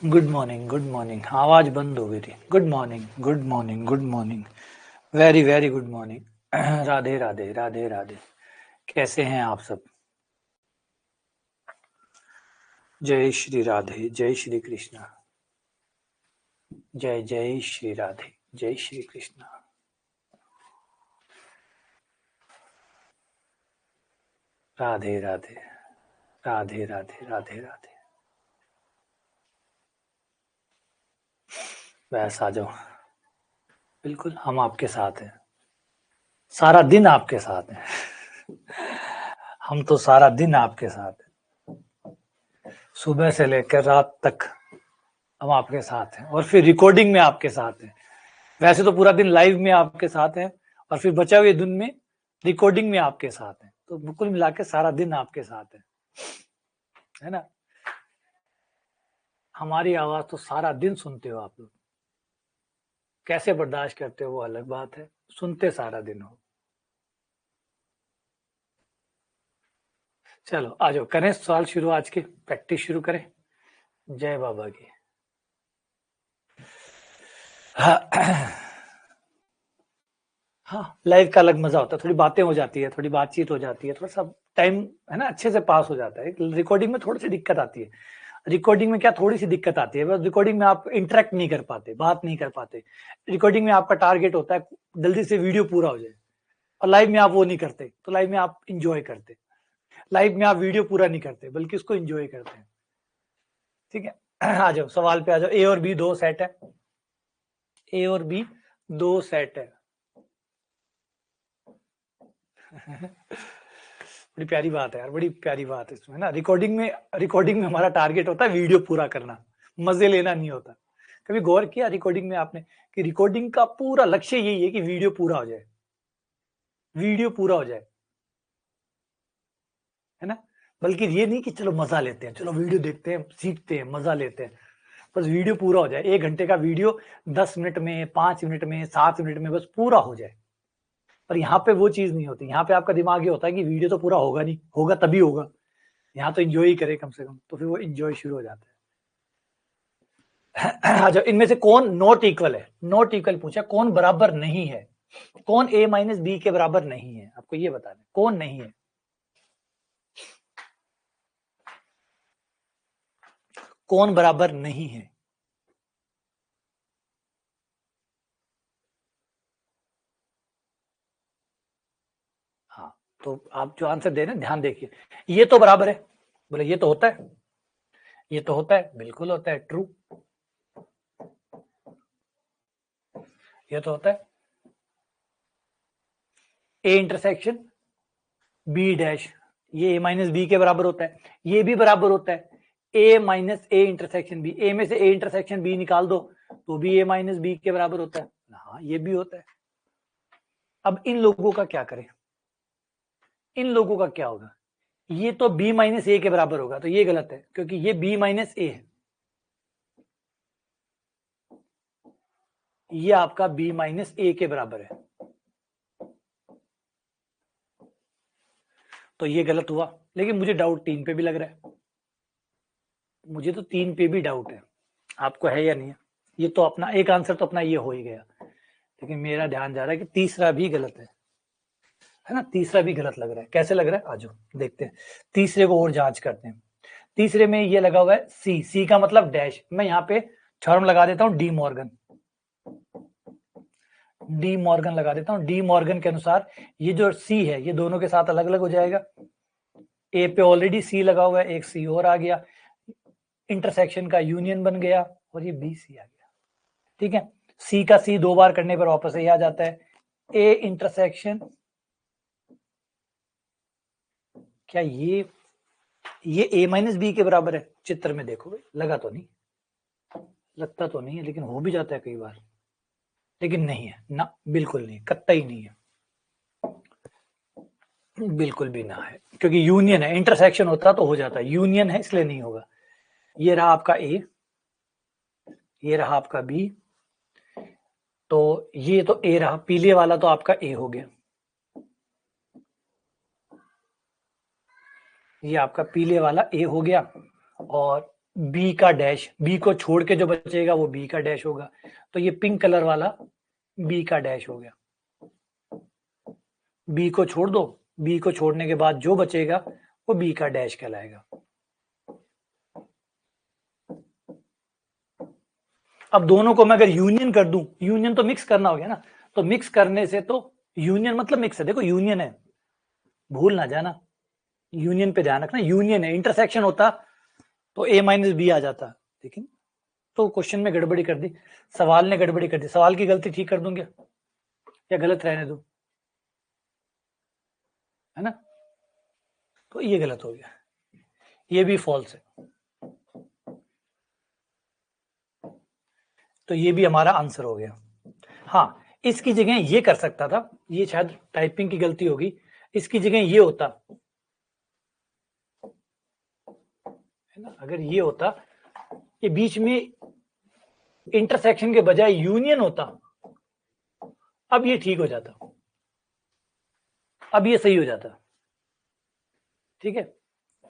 Good morning, good morning. आवाज बंद हो गई थी। Good morning, good morning, good morning. Very very good morning. Radhe Radhe, Radhe Radhe. कैसे हैं आप सब? जय श्री राधे, जय श्री कृष्णा। जय जय श्री राधे, जय श्री कृष्णा। राधे राधे, राधे राधे, राधे राधे। बस आ जाओ। बिल्कुल, हम आपके साथ हैं। सारा दिन आपके साथ हैं। हम तो सारा दिन आपके साथ हैं। सुबह से लेकर रात तक हम आपके साथ हैं, और फिर रिकॉर्डिंग में आपके साथ हैं। वैसे तो पूरा दिन लाइव में आपके साथ है, और फिर बचा हुए दिन में रिकॉर्डिंग में आपके साथ है। तो बिल्कुल मिला के सारा दिन आपके साथ है ना? हमारी आवाज तो सारा दिन सुनते हो आप लोग। कैसे बर्दाश्त करते हो वो अलग बात है, सुनते सारा दिन हो। चलो आ जाओ, करें सवाल शुरू। आज की प्रैक्टिस शुरू करें। जय बाबा की। हाँ, लाइव का अलग मजा होता है। थोड़ी बातें हो जाती है, थोड़ी बातचीत हो जाती है, थोड़ा सा टाइम है ना अच्छे से पास हो जाता है। रिकॉर्डिंग में थोड़ी सी दिक्कत आती है। रिकॉर्डिंग में क्या थोड़ी सी दिक्कत आती है, बस रिकॉर्डिंग में आप इंटरेक्ट नहीं कर पाते, बात नहीं कर पाते। रिकॉर्डिंग में आपका टारगेट होता है जल्दी से वीडियो पूरा हो जाए, और लाइव में आप वो नहीं करते। तो लाइव में आप इंजॉय करते। लाइव में आप वीडियो पूरा नहीं करते, बल्कि उसको इंजॉय करते हैं। ठीक है, आ जाओ सवाल पे आ जाओ। ए और बी दो सेट है। ए और बी दो सेट है। बड़ी प्यारी बात है यार, बड़ी प्यारी बात है इसमें ना। रिकॉर्डिंग में हमारा टारगेट होता है वीडियो पूरा करना, मजे लेना नहीं होता। कभी गौर किया रिकॉर्डिंग में आपने कि रिकॉर्डिंग का पूरा लक्ष्य यही है कि वीडियो पूरा हो जाए, वीडियो पूरा हो जाए, है ना? बल्कि ये नहीं कि चलो मजा लेते हैं, चलो वीडियो देखते हैं, सीखते हैं, मजा लेते हैं। बस वीडियो पूरा हो जाए। 1 घंटे का वीडियो 10 मिनट में, 5 मिनट में, 7 मिनट में बस पूरा हो जाए। पर यहाँ पे वो चीज नहीं होती। यहाँ पे आपका दिमाग ये होता है कि वीडियो तो पूरा होगा नहीं, होगा तभी होगा। यहाँ तो एंजॉय ही करे कम से कम। तो फिर वो एंजॉय शुरू हो जाता है। अच्छा, इनमें से कौन नॉट इक्वल है? नॉट इक्वल पूछा, कौन बराबर नहीं है? कौन a माइनस बी के बराबर नहीं है? आपको ये बताना कौन नहीं है। कौन बराबर नहीं है? हाँ, तो आप जो आंसर दे रहे हैं ध्यान देखिए। ये तो बराबर है। बोले ये तो होता है, ये तो होता है, बिल्कुल होता है, ट्रू। ये तो होता है। ए इंटरसेक्शन बी डैश, ये ए माइनस बी के बराबर होता है। ये भी बराबर होता है ए माइनस ए इंटरसेक्शन बी। ए में से ए इंटरसेक्शन बी निकाल दो तो भी ए माइनस बी के बराबर होता है। हाँ, ये भी होता है। अब इन लोगों का क्या करें? इन लोगों का क्या होगा? ये तो b माइनस ए के बराबर होगा, तो ये गलत है क्योंकि ये b माइनस ए है। ये आपका b माइनस ए के बराबर है, तो ये गलत हुआ। लेकिन मुझे डाउट 3 पे भी लग रहा है। मुझे तो 3 पे भी डाउट है। आपको है या नहीं है? ये तो अपना एक आंसर तो अपना ये हो ही गया, लेकिन मेरा ध्यान जा रहा है कि तीसरा भी गलत है ना? तीसरा भी गलत लग रहा है। कैसे लग रहा है? आज देखते हैं, तीसरे को और जांच करते हैं। तीसरे में ये लगा हुआ है सी। सी का मतलब डैश। मैं यहाँ पे थ्योरम लगा देता हूँ डी मॉर्गन। डी मॉर्गन लगा देता हूँ। डी मॉर्गन के अनुसार ये जो सी है ये दोनों के साथ अलग अलग हो जाएगा। ए पे ऑलरेडी सी लगा हुआ है, एक सी और आ गया, इंटरसेक्शन का यूनियन बन गया, और ये बी सी आ गया। ठीक है, सी का सी 2 बार करने पर वापस ये आ जाता है। ए इंटरसेक्शन, क्या ये ए माइनस बी के बराबर है? चित्र में देखो भाई, लगा तो नहीं, लगता तो नहीं है, लेकिन हो भी जाता है कई बार। लेकिन नहीं है ना, बिल्कुल नहीं, कतई नहीं है, बिल्कुल भी ना है, क्योंकि यूनियन है। इंटरसेक्शन होता तो हो जाता है, यूनियन है इसलिए नहीं होगा। ये रहा आपका ए, ये रहा आपका बी, तो ये तो ए रहा, पीले वाला तो आपका ए हो गया। ये आपका पीले वाला ए हो गया, और बी का डैश, बी को छोड़ के जो बचेगा वो बी का डैश होगा, तो ये पिंक कलर वाला बी का डैश हो गया। बी को छोड़ दो, बी को छोड़ने के बाद जो बचेगा वो बी का डैश कहलाएगा। अब दोनों को मैं अगर यूनियन कर दूं, यूनियन तो मिक्स करना हो गया ना, तो मिक्स करने से तो यूनियन मतलब मिक्स है, देखो यूनियन है, भूल ना जाना, यूनियन पे ध्यान रखना, यूनियन है, इंटरसेक्शन होता तो ए माइनस बी आ जाता, लेकिन तो क्वेश्चन में गड़बड़ी कर दी, सवाल ने गड़बड़ी कर दी, सवाल की गलती ठीक कर दूंगा या गलत रहने दूं, है ना, तो ये गलत हो गया, ये भी फॉल्स है, तो ये भी हमारा आंसर हो गया। हाँ, इसकी जगह ये कर सकता था, ये शायद टाइपिंग की गलती होगी, इसकी जगह ये होता, है ना, अगर ये होता, ये बीच में इंटरसेक्शन के बजाय यूनियन होता, अब ये ठीक हो जाता, अब ये सही हो जाता, ठीक है,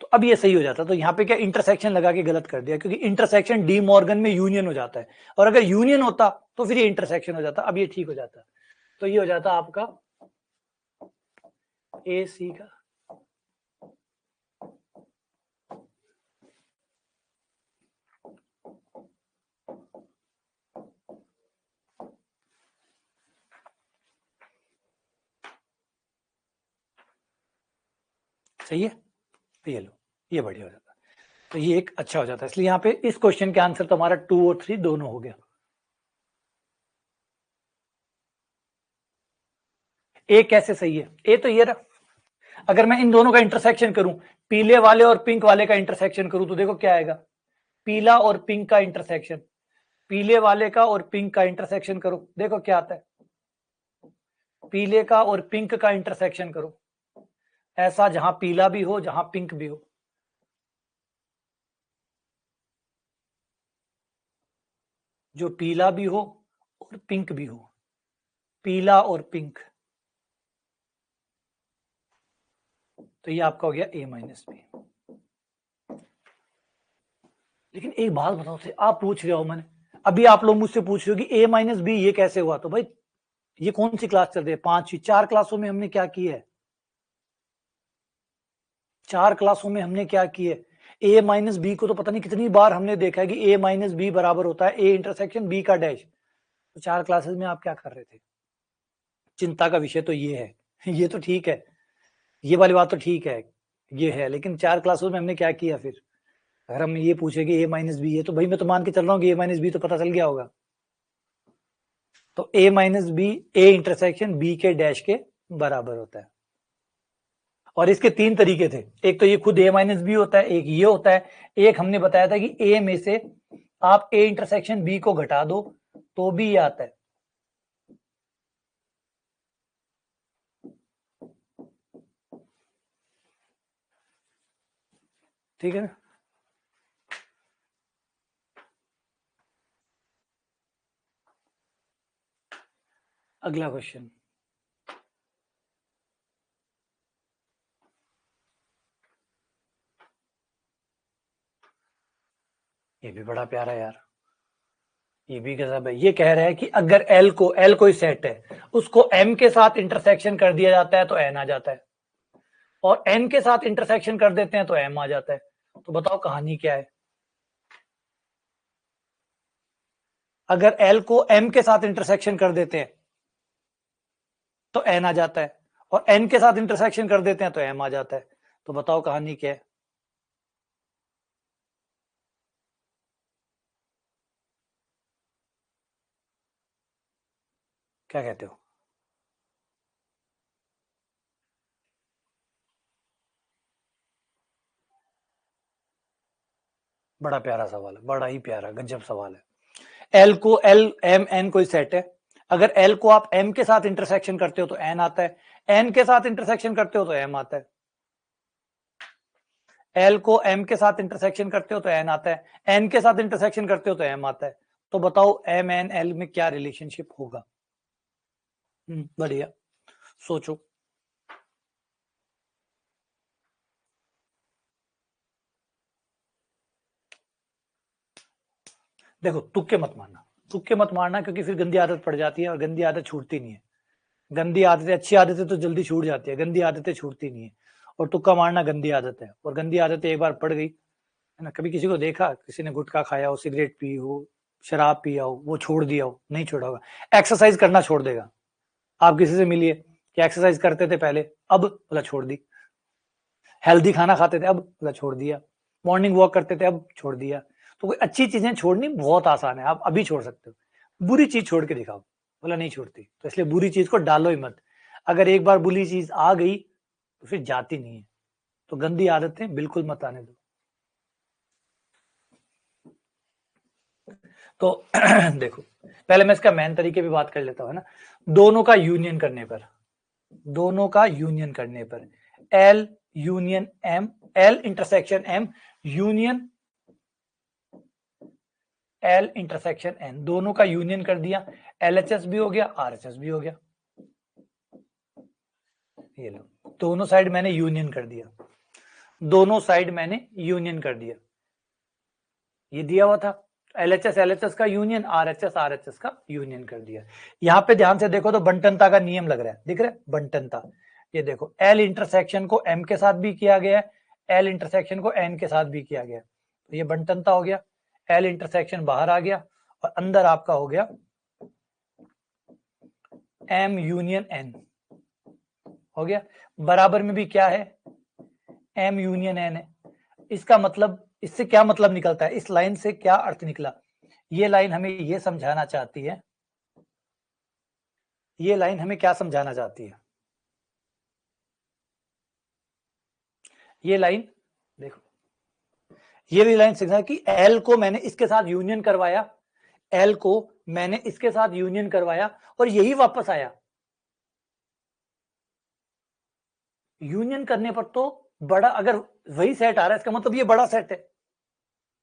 तो अब ये सही हो जाता, तो यहाँ पे क्या इंटरसेक्शन लगा के गलत कर दिया, क्योंकि इंटरसेक्शन डी मॉर्गन में यूनियन हो जाता है, और अगर यूनियन होता तो फिर ये इंटरसेक्शन हो जाता, अब ये ठीक हो जाता, तो ये हो जाता आपका ए सी का, सही है, तो ये लो, ये बढ़िया हो जाता, तो ये एक अच्छा हो जाता है, इसलिए यहाँ पे इस क्वेश्चन के आंसर तो हमारा 2 और 3 दोनों हो गया। ए कैसे सही है, ए तो ये रहा, अगर मैं इन दोनों का इंटरसेक्शन करूं, पीले वाले और पिंक वाले का इंटरसेक्शन करूं, तो देखो क्या आएगा, पीला और पिंक का इंटरसेक्शन, पीले वाले का और पिंक का इंटरसेक्शन करो, देखो क्या आता है, पीले का और पिंक का इंटरसेक्शन करो, ऐसा जहां पीला भी हो जहां पिंक भी हो, जो पीला भी हो और पिंक भी हो, पीला और पिंक, तो ये आपका हो गया ए माइनस बी। लेकिन एक बात बताओ, से आप पूछ रहे हो, मैंने अभी आप लोग मुझसे पूछ रहे हो कि ए माइनस बी ये कैसे हुआ, तो भाई ये कौन सी क्लास चल रही है, 5 4 क्लासों में हमने क्या किया है, 4 क्लासों में हमने क्या किया है, ए माइनस बी को तो पता नहीं कितनी बार हमने देखा है कि ए माइनस बी बराबर होता है ए इंटरसेक्शन बी का डैश, तो 4 क्लासेस में आप क्या कर रहे थे, चिंता का विषय तो ये है ये तो ठीक है, ये वाली बात तो ठीक है, ये है, लेकिन 4 क्लासों में हमने क्या किया फिर, अगर हम ये पूछे कि ए माइनस बी है, तो भाई मैं तो मान के चल रहा हूँ कि ए माइनस बी तो पता चल गया होगा, तो A minus B A intersection B के डैश के बराबर होता है, और इसके 3 तरीके थे, एक तो ये खुद ए माइनस बी होता है, एक ये होता है, एक हमने बताया था कि ए में से आप ए इंटरसेक्शन बी को घटा दो तो भी ये आता है, ठीक है ना। अगला क्वेश्चन, ये भी बड़ा प्यारा यार, ये भी गजब है, ये कह रहा है कि अगर एल कोई सेट है, उसको एम के साथ इंटरसेक्शन कर दिया जाता है तो एन आ जाता है, और एन के साथ इंटरसेक्शन कर देते हैं तो एम आ जाता है, तो बताओ कहानी क्या है, अगर एल को एम के साथ इंटरसेक्शन कर देते हैं तो एन आ जाता है, और एन के साथ इंटरसेक्शन कर देते हैं तो एम आ जाता है, तो बताओ कहानी क्या है, क्या कहते हो, बड़ा प्यारा सवाल है, बड़ा ही प्यारा गजब सवाल है, एल को एल एम एन कोई सेट है, अगर एल को आप एम के साथ इंटरसेक्शन करते हो तो एन आता है, एन के साथ इंटरसेक्शन करते हो तो एम आता है, एल को एम के साथ इंटरसेक्शन करते हो तो एन आता है, एन के साथ इंटरसेक्शन करते हो तो एम आता है, तो बताओ एम एन एल में क्या रिलेशनशिप होगा, बढ़िया, सोचो, देखो तुक्के मत मारना, तुक्के मत मारना, क्योंकि फिर गंदी आदत पड़ जाती है और गंदी आदत छूटती नहीं है। गंदी आदतें, अच्छी आदतें तो जल्दी छूट जाती है, गंदी आदतें छूटती नहीं है। और तुक्का मारना गंदी आदत है, और गंदी आदतें एक बार पड़ गई है ना, कभी किसी को देखा, किसी ने गुटखा खाया हो, सिगरेट पी हो, शराब पिया हो, वो छोड़ दिया हो, नहीं छोड़ा होगा। एक्सरसाइज करना छोड़ देगा। आप किसी से मिलिए कि एक्सरसाइज करते थे पहले, अब बोला छोड़ दी। हेल्दी खाना खाते थे, अब बोला छोड़ दिया। मॉर्निंग वॉक करते थे, अब छोड़ दिया। तो कोई अच्छी चीजें छोड़नी बहुत आसान है, आप अभी छोड़ सकते हो। बुरी चीज छोड़ के दिखाओ, बोला नहीं छोड़ती, तो इसलिए बुरी चीज को डालो ही मत। अगर एक बार बुरी चीज आ गई तो फिर जाती नहीं है। तो गंदी आदतें बिल्कुल मत आने दो। तो देखो, पहले मैं इसका मेन तरीके भी बात कर लेता हूँ, है ना। दोनों का यूनियन करने पर, दोनों का यूनियन करने पर, L union M, L intersection M union L intersection N, दोनों का यूनियन कर दिया। एलएचएस भी हो गया, आरएचएस भी हो गया। ये लो, दोनों साइड मैंने यूनियन कर दिया, दोनों साइड मैंने यूनियन कर दिया। ये दिया हुआ था एलएचएस एलएचएस का यूनियन, आरएचएस आरएचएस का यूनियन कर दिया। यहां पे ध्यान से देखो तो बंटनता का नियम लग रहा है, दिख रहा है बंटनता। ये देखो, एल इंटरसेक्शन को एम के साथ भी किया गया है, एल इंटरसेक्शन को एन के साथ भी किया गया। तो ये बंटनता हो गया, एल इंटरसेक्शन बाहर आ गया और अंदर आपका हो गया एम यूनियन एन, हो गया। बराबर में भी क्या है, एम यूनियन एन है। इसका मतलब, इससे क्या मतलब निकलता है, इस लाइन से क्या अर्थ निकला, ये लाइन हमें ये समझाना चाहती है, ये लाइन हमें क्या समझाना चाहती है, ये लाइन देखो, ये भी लाइन समझा कि एल को मैंने इसके साथ यूनियन करवाया, एल को मैंने इसके साथ यूनियन करवाया और यही वापस आया। यूनियन करने पर तो बड़ा, अगर वही सेट आ रहा है इसका मतलब ये बड़ा सेट है,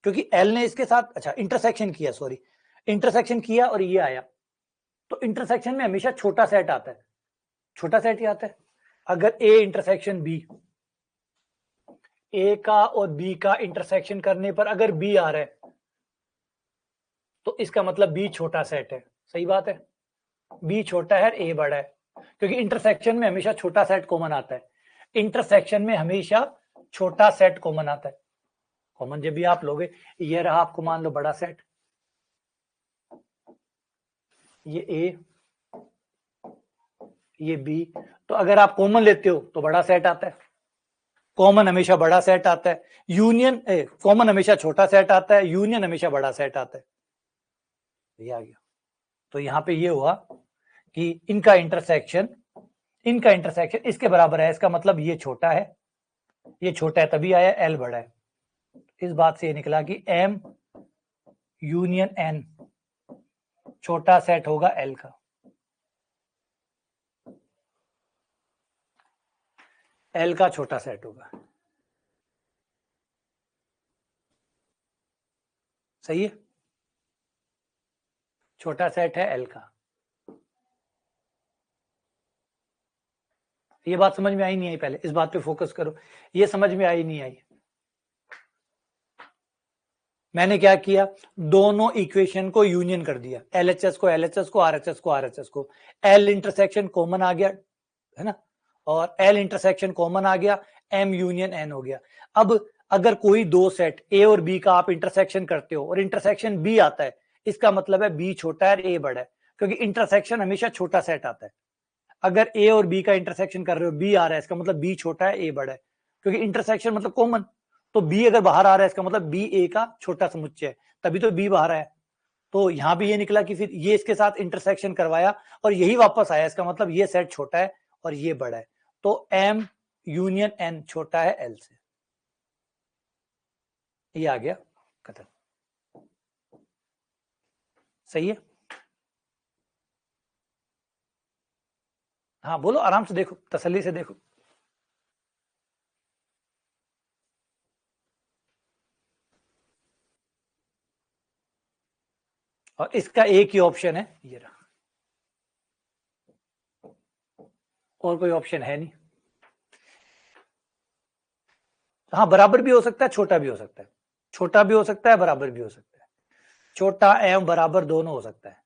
क्योंकि एल ने इसके साथ, अच्छा इंटरसेक्शन किया, सॉरी इंटरसेक्शन किया और ये आया। तो इंटरसेक्शन में हमेशा छोटा सेट आता है, छोटा सेट ही आता है। अगर ए इंटरसेक्शन बी, ए का और बी का इंटरसेक्शन करने पर अगर बी आ रहा है तो इसका मतलब बी छोटा सेट है, सही बात है। बी छोटा है, ए बड़ा है, क्योंकि इंटरसेक्शन में हमेशा छोटा सेट कॉमन आता है, इंटरसेक्शन में हमेशा छोटा सेट कॉमन आता है। कॉमन जब भी आप लोगे, ये रहा आपको मान लो बड़ा सेट, ये ए, ये बी, तो अगर आप कॉमन लेते हो तो बड़ा सेट आता है। कॉमन हमेशा बड़ा सेट आता है, यूनियन कॉमन हमेशा छोटा सेट आता है, यूनियन हमेशा बड़ा सेट आता है। ये आ गया। तो यहां पे ये हुआ कि इनका इंटरसेक्शन इसके बराबर है, इसका मतलब ये छोटा है, ये छोटा है तभी आया, एल बड़ा है। इस बात से ये निकला कि एम यूनियन एन छोटा सेट होगा एल का। एल का छोटा सेट होगा, सही है, छोटा सेट है एल का। ये बात समझ में आई नहीं आई, पहले इस बात पे फोकस करो, ये समझ में आई नहीं आई। मैंने क्या किया, दोनों इक्वेशन को यूनियन कर दिया, एलएचएस को एलएचएस को, आरएचएस को आरएचएस को। एल इंटरसेक्शन कॉमन आ गया, है ना, और एल इंटरसेक्शन कॉमन आ गया, एम यूनियन एन हो गया। अब अगर कोई दो सेट ए और बी का आप इंटरसेक्शन करते हो और इंटरसेक्शन बी आता है, इसका मतलब है बी छोटा है, ए बड़ा है, क्योंकि इंटरसेक्शन हमेशा छोटा सेट आता है। अगर ए और बी का इंटरसेक्शन कर रहे हो, बी आ रहा है, इसका मतलब बी छोटा है, ए बड़ा है, क्योंकि इंटरसेक्शन मतलब कॉमन। तो बी अगर बाहर आ रहा है, इसका मतलब बी ए का छोटा समुच्चय है, तभी तो बी बाहर आया। तो यहां भी ये निकला कि फिर ये इसके साथ इंटरसेक्शन करवाया और यही वापस आया, इसका मतलब ये सेट छोटा है और ये बड़ा है। तो एम यूनियन एन छोटा है एल से, ये आ गया कथन, सही है। हाँ बोलो, आराम से देखो, तसल्ली से देखो। और इसका एक ही ऑप्शन है, ये रहा, और कोई ऑप्शन है नहीं। हाँ बराबर भी हो सकता है, छोटा भी हो सकता है, छोटा भी हो सकता है, बराबर भी हो सकता है। छोटा एवं बराबर दोनों हो सकता है,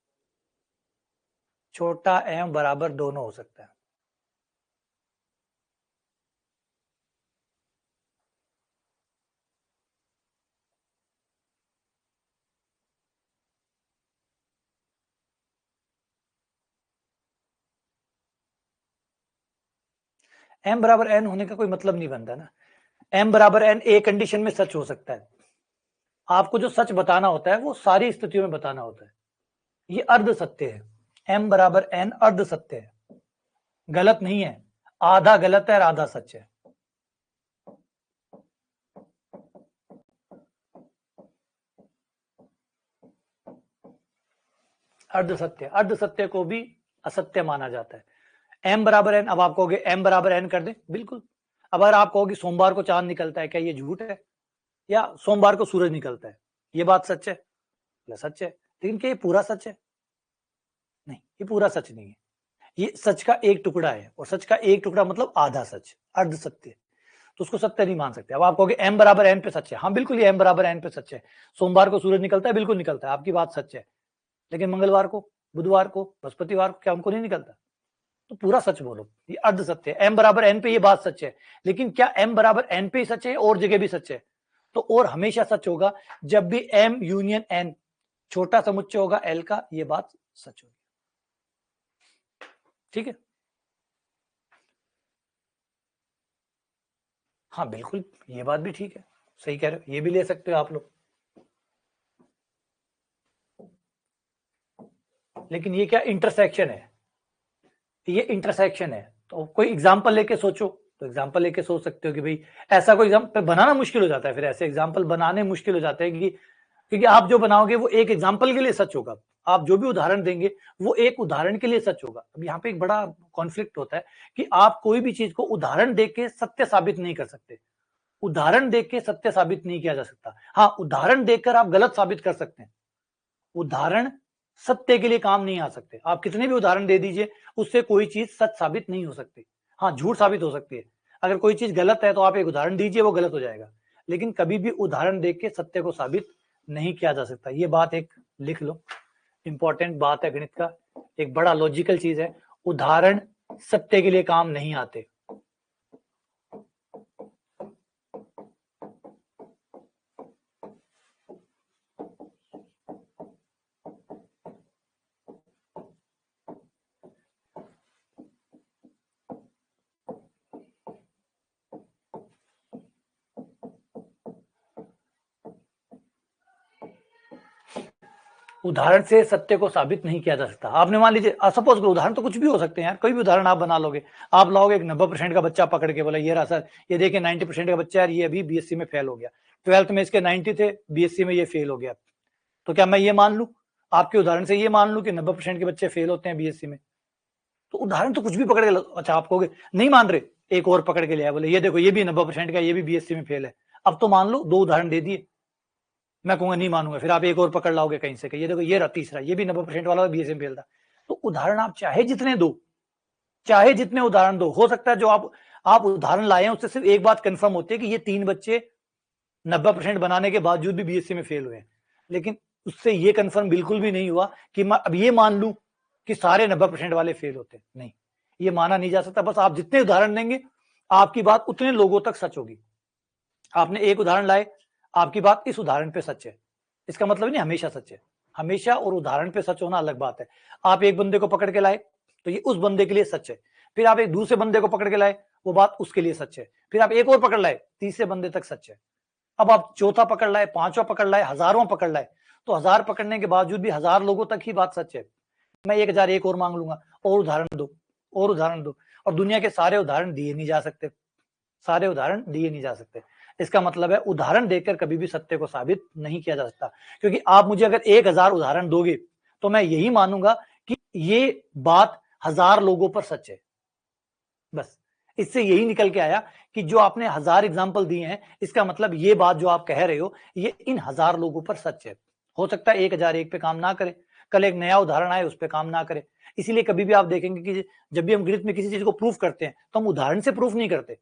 छोटा एवं बराबर दोनों हो सकता है। m बराबर n होने का कोई मतलब नहीं बनता ना। m बराबर n एक कंडीशन में सच हो सकता है। आपको जो सच बताना होता है वो सारी स्थितियों में बताना होता है। ये अर्ध सत्य है, m बराबर n अर्ध सत्य है, गलत नहीं है, आधा गलत है और आधा सच है। अर्ध सत्य, अर्ध सत्य को भी असत्य माना जाता है। m बराबर n, अब आप कहोगे m बराबर n कर दे, बिल्कुल। अब अगर आप कहोगे सोमवार को चांद निकलता है, क्या ये झूठ है? या सोमवार को सूरज निकलता है, ये बात सच है? सच है, लेकिन क्या ये पूरा सच है? नहीं, ये पूरा सच नहीं है। ये सच का एक टुकड़ा है, और सच का एक टुकड़ा मतलब आधा सच, अर्ध सत्य, तो उसको सत्य नहीं मान सकते। अब आप कहोगे m बराबर n पे सच है, हाँ बिल्कुल ये m बराबर n पे सच है। सोमवार को सूरज निकलता है, बिल्कुल निकलता है, आपकी बात सच है। लेकिन मंगलवार को, बुधवार को, बृहस्पतिवार को क्या उनको नहीं निकलता? तो पूरा सच बोलो, ये अर्ध सत्य है। m बराबर n पे ये बात सच है, लेकिन क्या m बराबर n पे ही सच है और जगह भी सच है? तो और हमेशा सच होगा जब भी m यूनियन n छोटा समुच्चय होगा l का, ये बात सच होगी। ठीक है, हाँ बिल्कुल, ये बात भी ठीक है, सही कह रहे हो, ये भी ले सकते हो आप लोग। लेकिन ये क्या इंटरसेक्शन है, ये इंटरसेक्शन है। तो कोई एग्जांपल लेके सोचो, तो एग्जांपल लेके सोच सकते हो कि भाई ऐसा कोई एग्जांपल बनाना मुश्किल हो जाता है, फिर ऐसे एग्जांपल बनाने मुश्किल हो जाते हैं क्योंकि आप जो बनाओगे वो एक एग्जांपल के लिए सच होगा। आप जो भी उदाहरण देंगे वो एक उदाहरण के लिए सच होगा। अब यहाँ पे एक बड़ा कॉन्फ्लिक्ट होता है कि आप कोई भी चीज को उदाहरण देख के सत्य साबित नहीं कर सकते। उदाहरण देख के सत्य साबित नहीं किया जा सकता। हाँ, उदाहरण देखकर आप गलत साबित कर सकते हैं। उदाहरण सत्य के लिए काम नहीं आ सकते। आप कितने भी उदाहरण दे दीजिए, उससे कोई चीज सच साबित नहीं हो सकती। हाँ, झूठ साबित हो सकती है। अगर कोई चीज गलत है तो आप एक उदाहरण दीजिए, वो गलत हो जाएगा, लेकिन कभी भी उदाहरण देख के सत्य को साबित नहीं किया जा सकता। ये बात एक लिख लो, इंपॉर्टेंट बात है गणित का, एक बड़ा लॉजिकल चीज है। उदाहरण सत्य के लिए काम नहीं आते। उदाहरण से सत्य को साबित नहीं किया जा सकता। आपने मान लीजिए, सपोज करो, उदाहरण तो कुछ भी हो सकते हैं यार, कोई भी उदाहरण आप बना लोगे। आप लाओगे एक 90% का बच्चा पकड़ के, बोला ये रहा सर, ये देखिए 90% का बच्चा यार, ये अभी बीएससी में फेल हो गया, 12th में इसके 90 थे, बीएससी में ये फेल हो गया। तो क्या मैं ये मान लू, आपके उदाहरण से ये मान लू कि 90% के बच्चे फेल होते हैं बीएससी में? तो उदाहरण तो कुछ भी पकड़ के, अच्छा आप कहोगे नहीं मान रहे, एक और पकड़ के लिया, बोले ये देखो ये भी 90% का, ये भी बीएससी में फेल है। अब तो मान लो, 2 उदाहरण दे दिए, मैं कहूंगा नहीं मानूंगा, फिर आप एक और पकड़ लाओगे कहीं से, ये देखो ये रहा तीसरा, ये भी 90% वाला बीएससी में फेल था। तो उदाहरण आप चाहे जितने दो, चाहे जितने उदाहरण दो, हो सकता है जो आप उदाहरण लाए हैं उससे सिर्फ एक बात कंफर्म होती है कि ये 3 बच्चे 90% बनाने के बावजूद भी बीएससी में फेल हुए हैं, लेकिन उससे ये कंफर्म बिल्कुल भी नहीं हुआ कि मैं अब ये मान लू कि सारे 90% वाले फेल होते हैं। नहीं, ये माना नहीं जा सकता। बस आप जितने उदाहरण देंगे, आपकी बात उतने लोगों तक सच होगी। आपने एक उदाहरण लाए, आपकी बात इस उदाहरण पे सच है, इसका मतलब नहीं हमेशा सच है। हमेशा और उदाहरण पे सच होना अलग बात है। आप एक बंदे को पकड़ के लाए तो ये उस बंदे के लिए सच है, फिर आप एक दूसरे बंदे को पकड़ के लाए, वो बात उसके लिए सच है, फिर आप एक और पकड़ लाए, तीसरे बंदे तक सच है। अब आप चौथा पकड़ लाए, पांचवा पकड़ लाए, हजारों पकड़ लाए, तो 1000 पकड़ने के बावजूद भी 1000 लोगों तक ही बात सच है। मैं 1000 एक और मांग लूंगा, और उदाहरण दो, और उदाहरण दो, और दुनिया के सारे उदाहरण दिए नहीं जा सकते, सारे उदाहरण दिए नहीं जा सकते। इसका मतलब है उदाहरण देकर कभी भी सत्य को साबित नहीं किया जा सकता, क्योंकि आप मुझे अगर 1000 उदाहरण दोगे तो मैं यही मानूंगा कि ये बात 1000 लोगों पर सच है। बस इससे यही निकल के आया कि जो आपने 1000 एग्जाम्पल दिए हैं, इसका मतलब ये बात जो आप कह रहे हो, ये इन 1000 लोगों पर सच है। हो सकता है 1001 पे काम ना करे, कल एक नया उदाहरण आए उस पर काम ना करे। इसीलिए कभी भी आप देखेंगे कि जब भी हम गणित में किसी चीज को प्रूफ करते हैं तो हम उदाहरण से प्रूफ नहीं करते,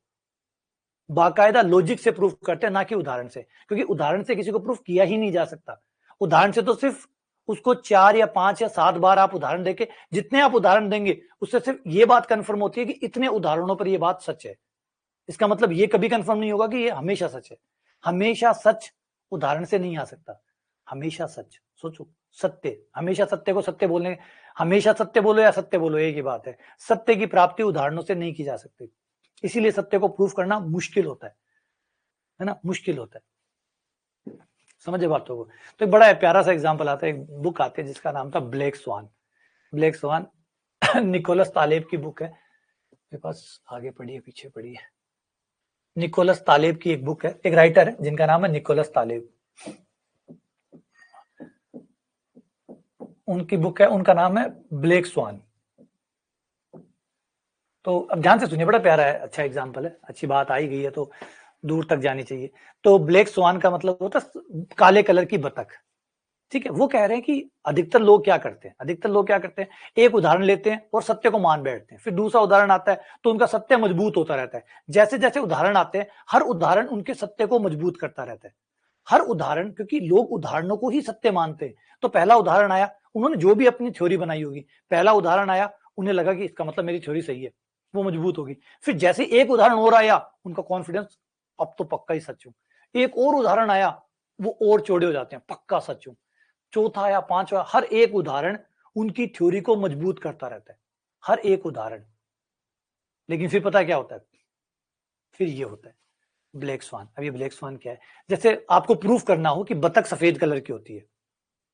बाकायदा लॉजिक से प्रूफ करते हैं, ना कि उदाहरण से, क्योंकि उदाहरण से किसी को प्रूफ किया ही नहीं जा सकता। उदाहरण से तो सिर्फ उसको 4 या 5 या 7 बार आप उदाहरण देके, जितने आप उदाहरण देंगे उससे सिर्फ ये बात कंफर्म होती है कि इतने उदाहरणों पर ये बात सच है। इसका मतलब ये कभी कंफर्म नहीं होगा कि ये हमेशा सच है। हमेशा सच उदाहरण से नहीं आ सकता। हमेशा सच, सोचो, सत्य, हमेशा सत्य को सत्य बोलने, हमेशा सत्य बोलो या सत्य बोलो एक ही बात है। सत्य की प्राप्ति उदाहरणों से नहीं की जा सकती, इसीलिए सत्य को प्रूफ करना मुश्किल होता है ना, मुश्किल होता है। समझे बातों को? तो एक बड़ा प्यारा सा एग्जांपल आता है, एक बुक आती है जिसका नाम था black swan. Black swan Nicholas Taleb की बुक है, मेरे पास आगे पढ़ी है पीछे पढ़ी है। निकोलस तालेब की एक बुक है, एक राइटर है जिनका नाम है निकोलस तालेब। उनकी बुक है, उनका नाम है ब्लैक स्वान। तो अब ध्यान से सुनिए, बड़ा प्यारा है, अच्छा एग्जाम्पल है, अच्छी बात आई गई है तो दूर तक जानी चाहिए। तो ब्लैक स्वान का मतलब होता है काले कलर की बतख, ठीक है। वो कह रहे हैं कि अधिकतर लोग क्या करते हैं, अधिकतर लोग क्या करते हैं, एक उदाहरण लेते हैं और सत्य को मान बैठते हैं, फिर दूसरा उदाहरण आता है तो उनका सत्य मजबूत होता रहता है। जैसे जैसे उदाहरण आते हैं, हर उदाहरण उनके सत्य को मजबूत करता रहता है, हर उदाहरण, क्योंकि लोग उदाहरणों को ही सत्य मानते हैं। तो पहला उदाहरण आया, उन्होंने जो भी अपनी थ्योरी बनाई होगी, पहला उदाहरण आया, उन्हें लगा कि इसका मतलब मेरी थ्योरी सही है, वो मजबूत होगी। फिर जैसे एक उदाहरण और आया, उनका कॉन्फिडेंस, अब तो पक्का ही सच हूं। एक और उदाहरण आया, वो और चौड़े हो जाते हैं, पक्का सच हूं। चौथा या पांचवा, हर एक उदाहरण उनकी थ्योरी को मजबूत करता रहता है, हर एक उदाहरण। लेकिन फिर पता क्या होता है, फिर ये होता है ब्लैक स्वान। अब ये ब्लैक स्वान क्या है, जैसे आपको प्रूफ करना हो कि बतख सफेद कलर की होती है,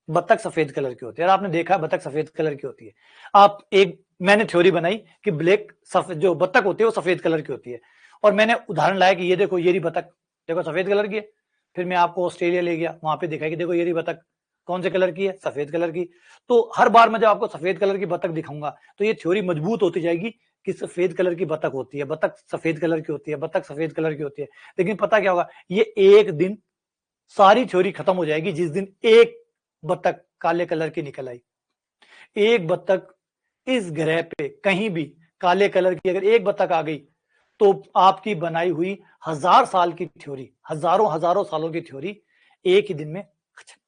बतख सफेद कलर की होती है, और आपने देखा बतख सफेद कलर की होती है। आप एक, मैंने थ्योरी बनाई कि ब्लैक सफेद जो बतख होती है वो सफेद कलर की होती है, और मैंने उदाहरण लाया कि ये देखो ये रही बतख, देखो सफेद कलर की है। फिर मैं आपको ऑस्ट्रेलिया ले गया, वहां पे देखा कि देखो ये रही बतख, कौन से कलर की है, सफेद कलर की। तो हर बार मैं जब आपको सफेद कलर की बतख दिखाऊंगा तो ये थ्योरी मजबूत होती जाएगी कि सफेद कलर की बतख होती है, बतख सफेद कलर की होती है, बतख सफेद कलर की होती है। लेकिन पता क्या होगा, ये एक दिन सारी थ्योरी खत्म हो जाएगी जिस दिन एक बतख काले कलर की निकल आई। एक बतख इस ग्रह पे कहीं भी काले कलर की अगर एक बतख आ गई तो आपकी बनाई हुई 1000 साल की थ्योरी, हजारों हजारों सालों की थ्योरी एक ही दिन में खत्म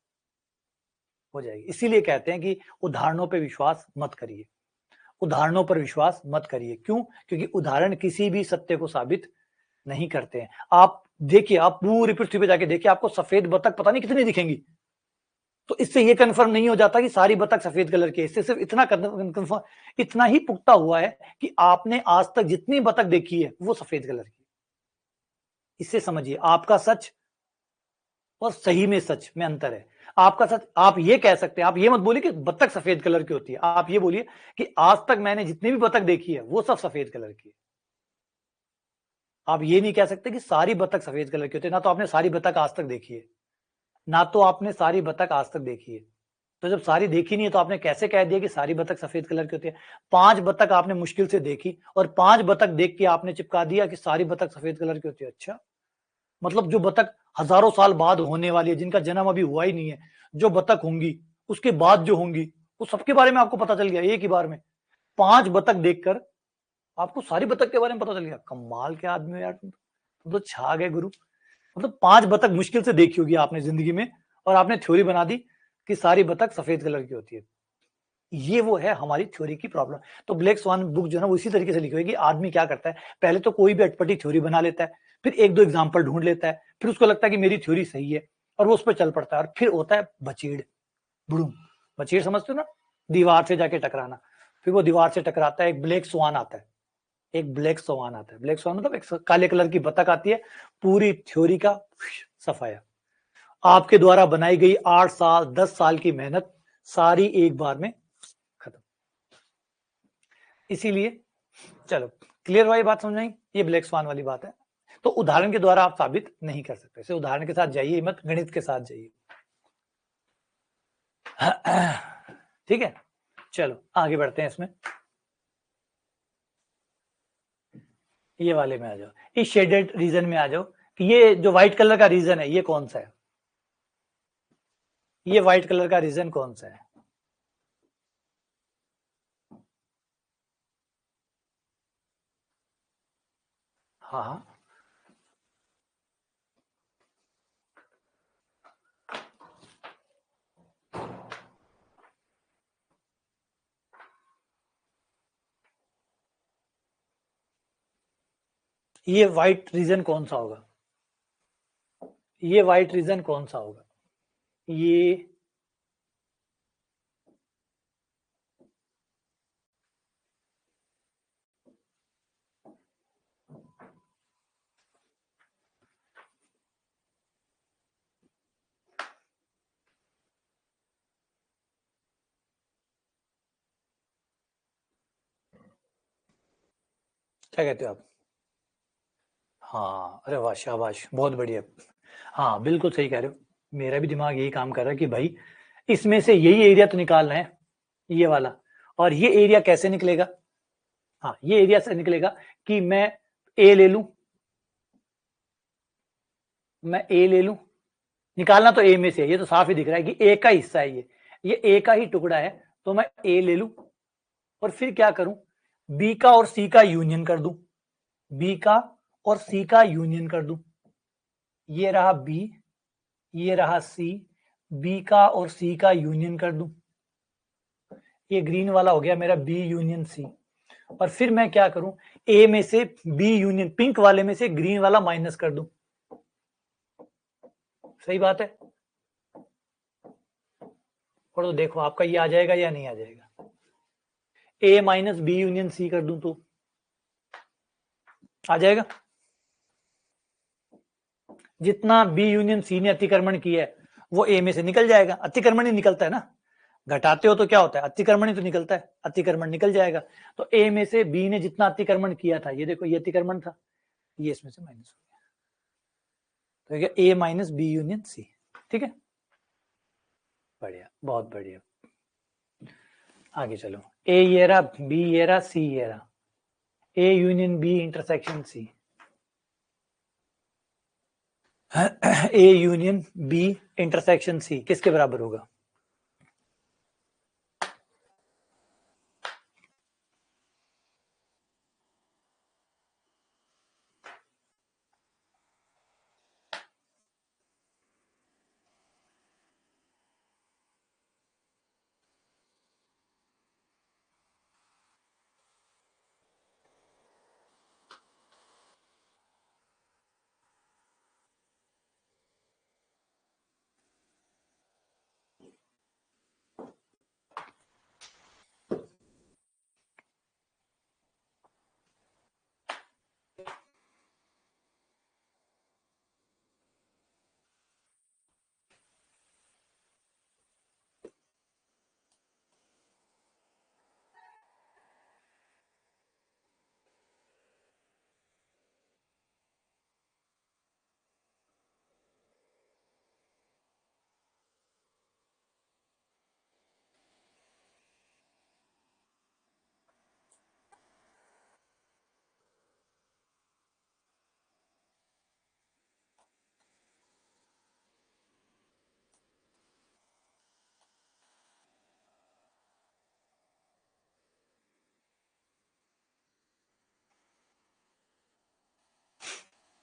हो जाएगी। इसीलिए कहते हैं कि उदाहरणों पे विश्वास मत करिए, उदाहरणों पर विश्वास मत करिए। क्यों? क्योंकि उदाहरण किसी भी सत्य को साबित नहीं करते हैं। आप देखिए, आप पूरी पृथ्वी पे जाके देखिए, आपको सफेद बतख पता नहीं कितनी दिखेंगी। तो इससे ये कंफर्म नहीं हो जाता कि सारी बतख सफेद कलर की है। इससे सिर्फ इतना कंफर्म, इतना ही पुख्ता हुआ है कि आपने आज तक जितनी बतख देखी है वो सफेद कलर की। इससे समझिए आपका सच और सही में सच में अंतर है। आपका सच, आप ये कह सकते हैं, आप ये मत बोलिए कि बतख सफेद कलर की होती है, आप ये बोलिए कि आज तक मैंने जितनी भी बतख देखी है वो सब सफेद कलर की है। आप ये नहीं कह सकते कि सारी बतख सफेद कलर की होती है, ना तो आपने सारी बतख आज तक देखी है, ना तो आपने सारी बतख आज तक देखी है। तो जब सारी देखी नहीं है तो आपने कैसे कह दिया कि सारी बतख सफेद कलर की होती है? 5 बतख आपने मुश्किल से देखी और 5 बतख देख के आपने चिपका दिया कि सारी बतख सफेद कलर की होती है। अच्छा, मतलब जो बतख हजारों साल बाद होने वाली है, जिनका जन्म अभी हुआ ही नहीं है, जो बतख होंगी उसके बाद जो होंगी, वो सबके बारे में आपको पता चल गया एक ही बार में। 5 बतख देखकर आपको सारी बतख के बारे में पता चल गया। कमाल के आदमी हो यार, तुम तो छा गए गुरु। मतलब 5 बतख मुश्किल से देखी होगी आपने जिंदगी में, और आपने थ्योरी बना दी कि सारी बतख सफेद कलर की होती है। ये वो है हमारी थ्योरी की प्रॉब्लम। तो ब्लैक स्वान बुक जो है ना, वो इसी तरीके से लिखी हुई है कि आदमी क्या करता है, पहले तो कोई भी अटपटी थ्योरी बना लेता है, फिर एक दो एग्जाम्पल ढूंढ लेता है, फिर उसको लगता है कि मेरी थ्योरी सही है, और वो उस पर चल पड़ता है, और फिर होता है बचेड़, बुड़ूम। बचेड़ समझते हो ना, दीवार से जाके टकराना। फिर वो दीवार से टकराता है, एक ब्लैक स्वान आता है, एक ब्लैक स्वान आता है। ब्लैक स्वान मतलब एक काले कलर की बतख आती है, पूरी थ्योरी का सफाया, आपके द्वारा बनाई गई 8 साल 10 साल की मेहनत सारी एक बार में खत्म। इसीलिए चलो, क्लियर हुआ ये बात, समझ में आई? ये ब्लैक स्वान वाली बात है। तो उदाहरण के द्वारा आप साबित नहीं कर सकते, इसे उदाहरण के साथ जाइए मत, गणित के साथ जाइए। ठीक है, चलो आगे बढ़ते हैं इसमें। ये वाले में आ जाओ, इस शेडेड रीजन में आ जाओ कि ये जो व्हाइट कलर का रीजन है ये कौन सा है, ये व्हाइट कलर का रीजन कौन सा है? हाँ हाँ, ये व्हाइट रीजन कौन सा होगा? ये व्हाइट रीजन कौन सा होगा? ये क्या कहते हो आप? हाँ, अरे वाह, शाबाश, बहुत बढ़िया। हाँ, बिल्कुल सही कह रहे हो। मेरा भी दिमाग यही काम कर रहा है कि भाई इसमें से यही एरिया तो निकालना है, ये वाला। और ये एरिया कैसे निकलेगा? हाँ, ये एरिया से निकलेगा कि मैं ए ले लूं, मैं ए ले लूं, निकालना तो ए में से है, ये तो साफ ही दिख रहा है कि ए का हिस्सा है ये ए का ही टुकड़ा है, तो मैं ए ले लूं और फिर क्या करूं, बी का और सी का यूनियन कर दूं, बी का और सी का यूनियन कर दूं, ये रहा बी, ये रहा सी, बी का और सी का यूनियन कर दूं, ये ग्रीन वाला हो गया मेरा बी यूनियन सी। और फिर मैं क्या करूं, ए में से बी यूनियन, पिंक वाले में से ग्रीन वाला माइनस कर दूं। सही बात है? और तो देखो आपका ये आ जाएगा या नहीं आ जाएगा? ए माइनस बी यूनियन सी कर दूं तो आ जाएगा। जितना बी यूनियन सी ने अतिक्रमण किया है वो ए में से निकल जाएगा, अतिक्रमण ही निकलता है ना, घटाते हो तो क्या होता है, अतिक्रमण ही तो निकलता है, अतिक्रमण निकल जाएगा। तो ए में से बी ने जितना अतिक्रमण किया था, ये देखो ये अतिक्रमण था, ये इसमें से माइनस हो गया, तो A minus B union C. ठीक है, बढ़िया, बहुत बढ़िया। आगे चलो, ए ये रहा, बी ये रहा, सी ये रहा, A union B intersection C, A union B intersection C किसके बराबर होगा?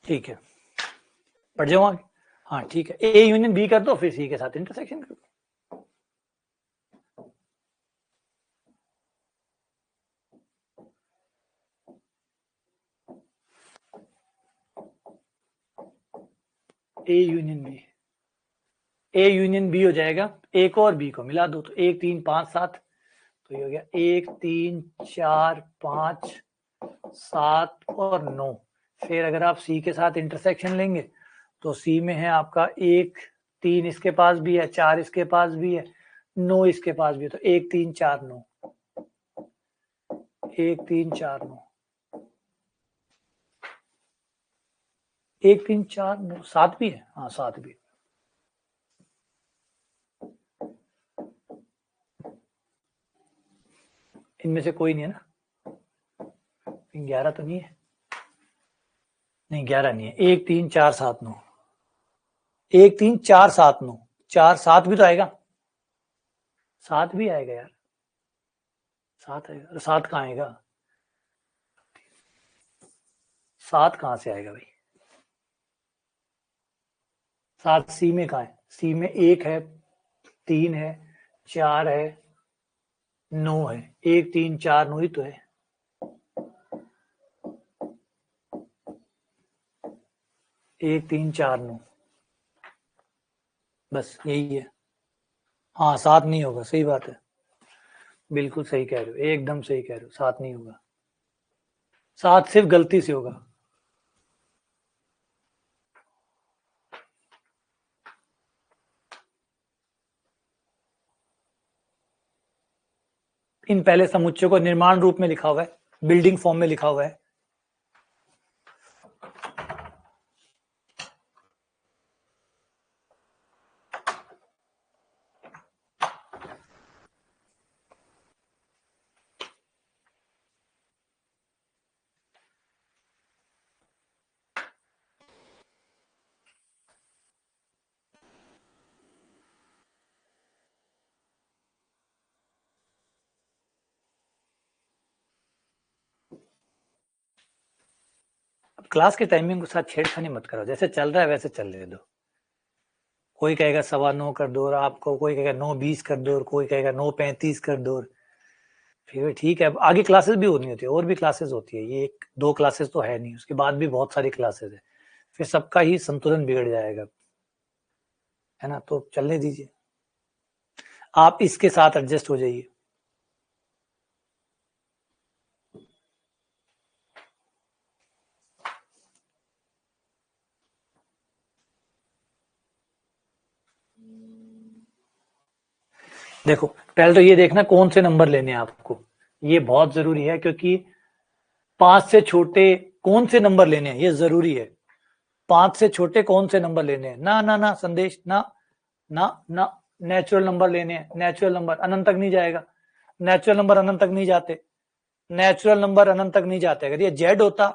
ठीक है, पढ़ जाओ आगे। हाँ ठीक है, ए यूनियन बी कर दो, फिर सी के साथ इंटरसेक्शन कर दो। A union B, A union B हो जाएगा, ए को और बी को मिला दो, तो 1 3 5 7, तो ये हो गया 1 3 4 5 7 और 9। फिर अगर आप सी के साथ इंटरसेक्शन लेंगे तो सी में है आपका 1 3 इसके पास भी है, 4 इसके पास भी है, 9 इसके पास भी है, तो 1 3 4 9, 1 3 4 9, 1 3 4 9 7 भी है, हाँ 7 भी है। इनमें से कोई नहीं है ना, 11 तो नहीं है, नहीं 11 नहीं है, 1 3 4 7 9, 1 3 4 7 9, 4 7 भी तो आएगा, 7 भी आएगा यार, 7 आएगा, 7 कहाँ आएगा, 7 कहाँ से आएगा भाई, 7 सी में कहाँ है, सी में 1 है, 3 है, 4 है, 9 है, 1 3 4 9 ही तो है। 1 3 4 9, बस यही है। हाँ 7 नहीं होगा, सही बात है, बिल्कुल सही कह रहे हो, एकदम सही कह रहे हो, 7 नहीं होगा, 7 सिर्फ गलती से होगा। इन पहले समुच्चयों को निर्माण रूप में लिखा हुआ है, बिल्डिंग फॉर्म में लिखा हुआ है। अब क्लास के टाइमिंग के साथ छेड़खानी मत करो, जैसे चल रहा है वैसे चलने दो। कोई कहेगा 9:15 कर दो और आपको, कोई कहेगा 9:20 कर दो और कोई कहेगा 9:35 कर दो, फिर ठीक है। आगे क्लासेस भी होनी होती है, और भी क्लासेस होती है, ये 1 2 क्लासेस तो है नहीं, उसके बाद भी बहुत सारी क्लासेस है, फिर सबका ही संतुलन बिगड़ जाएगा, है ना। तो चलने दीजिए, आप इसके साथ एडजस्ट हो जाइए। देखो पहले तो ये देखना कौन से नंबर लेने हैं आपको, ये बहुत जरूरी है, क्योंकि 5 से छोटे कौन से नंबर लेने हैं ये जरूरी है। 5 से छोटे कौन से नंबर लेने हैं, ना ना ना संदेश, ना ना ना, नेचुरल नंबर लेने हैं। नेचुरल नंबर अनंत तक नहीं जाएगा, नेचुरल नंबर अनंत तक नहीं जाते, नेचुरल नंबर अनंत तक नहीं जाते। अगर ये जेड होता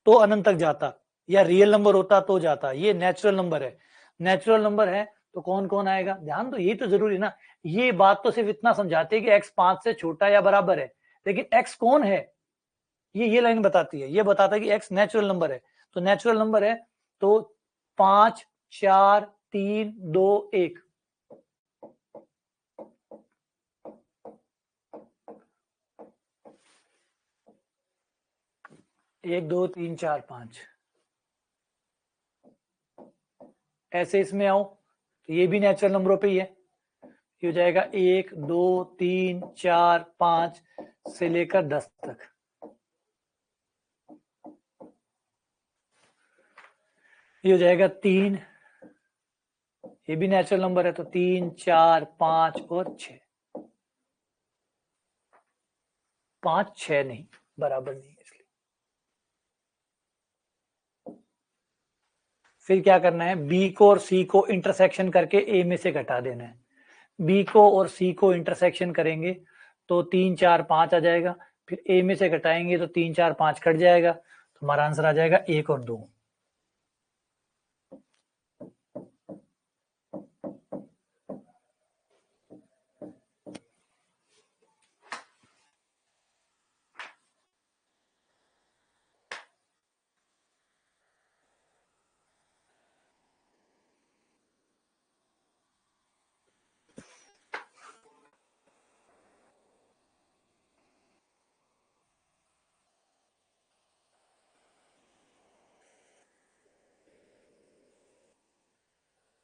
तो अनंत तक जाता, या रियल नंबर होता तो जाता, ये नेचुरल नंबर है। नेचुरल नंबर है तो कौन कौन आएगा, ध्यान दो, ये तो जरूरी ना। ये बात तो सिर्फ इतना समझाती है कि x 5 से छोटा या बराबर है, लेकिन x कौन है, ये लाइन बताती है, ये बताता है कि x नेचुरल नंबर है। तो नेचुरल नंबर है तो 5 4 3 2 1, 1 2 3 4 5, ऐसे इसमें आओ तो ये भी नेचुरल नंबरों पे ही है। ये हो जाएगा 1 2 3 4 5 से लेकर 10 तक। ये हो जाएगा 3, ये भी नेचुरल नंबर है, तो 3 4 5 और 6, 5 6 नहीं, बराबर नहीं, इसलिए फिर क्या करना है, बी को और सी को इंटरसेक्शन करके ए में से घटा देना है। बी को और सी को इंटरसेक्शन करेंगे तो 3 4 5 आ जाएगा, फिर ए में से घटाएंगे तो 3 4 5 कट जाएगा, तो हमारा आंसर आ जाएगा 1 और 2।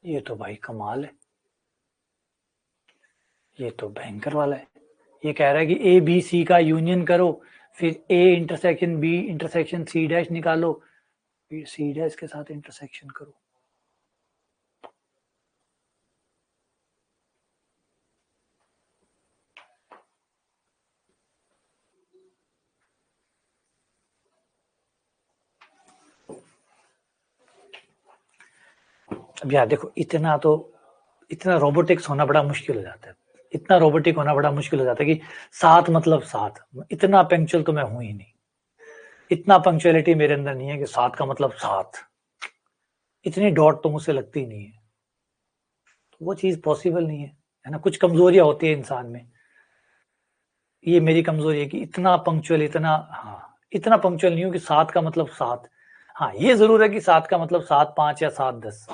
ये तो भाई कमाल है, ये तो भयंकर वाला है। ये कह रहा है कि ए बी सी का यूनियन करो, फिर A intersection B intersection C dash निकालो, फिर सी डैश के साथ इंटरसेक्शन करो। अब यार देखो, इतना रोबोटिक्स होना बड़ा मुश्किल हो जाता है, इतना रोबोटिक होना बड़ा मुश्किल हो जाता है कि 7 मतलब 7, इतना पंक्चुअल तो मैं हूं ही नहीं, इतना पंक्चुअलिटी मेरे अंदर नहीं है कि 7 का मतलब 7, इतनी डॉट तो मुझसे लगती नहीं है, तो वो चीज पॉसिबल नहीं है ना। कुछ कमजोरियां होती है इंसान में, ये मेरी कमजोरी है कि इतना पंक्चुअल, इतना, हाँ इतना पंक्चुअल नहीं हूं कि 7 का मतलब 7। हाँ ये जरूर है कि 7 का मतलब 7 5 या 7 10,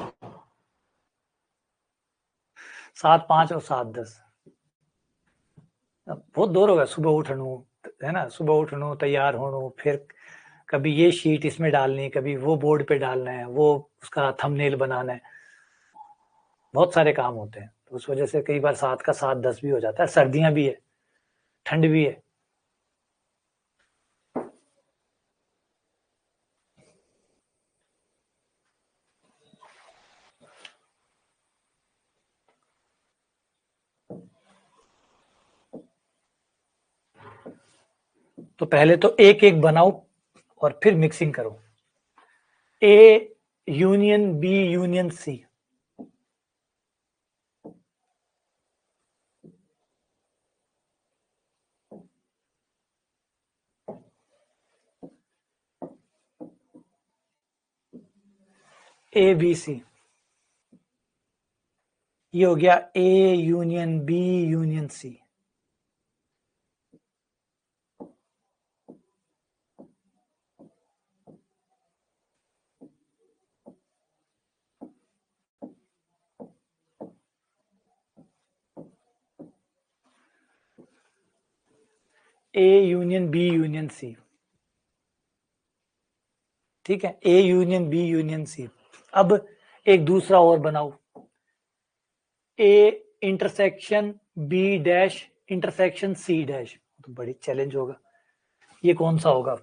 7 5 और 7 10 बहुत दूर हो गया। सुबह उठनू, है ना, सुबह उठनू, तैयार होनू, फिर कभी ये शीट इसमें डालनी है, कभी वो बोर्ड पे डालना है, वो उसका थंबनेल बनाना है, बहुत सारे काम होते हैं। तो उस वजह से कई बार 7 का 7 10 भी हो जाता है। सर्दियां भी है, ठंड भी है। तो पहले तो एक एक बनाओ और फिर मिक्सिंग करो। A union B union C. A B C, ये हो गया A union B union C. A union B union C, ठीक है, A union B union C. अब एक दूसरा और बनाओ, A intersection B dash intersection C dash. तो बड़ी चैलेंज होगा, ये कौन सा होगा?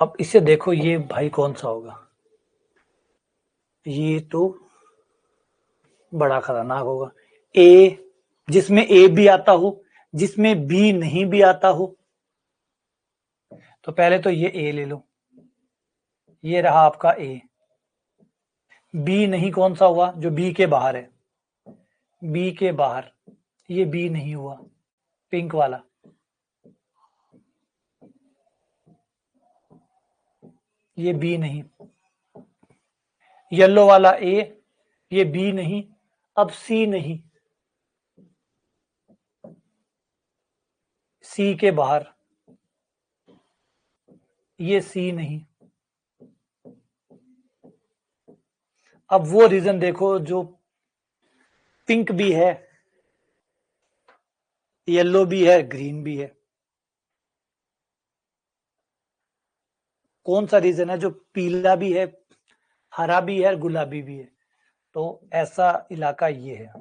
अब इसे देखो, ये भाई कौन सा होगा? ये तो बड़ा खतरनाक होगा। ए, जिसमें ए भी आता हो, जिसमें बी नहीं भी आता हो। तो पहले तो ये ए ले लो, ये रहा आपका ए। बी नहीं कौन सा हुआ? जो बी के बाहर है, बी के बाहर, ये बी नहीं हुआ, पिंक वाला। ये बी नहीं। येलो वाला ए, ये बी नहीं। अब सी नहीं, सी के बाहर, ये सी नहीं। अब वो रीजन देखो जो पिंक भी है, येलो भी है, ग्रीन भी है। कौन सा रीजन है जो पीला भी है, हरा भी है, गुलाबी भी है? तो ऐसा इलाका ये है।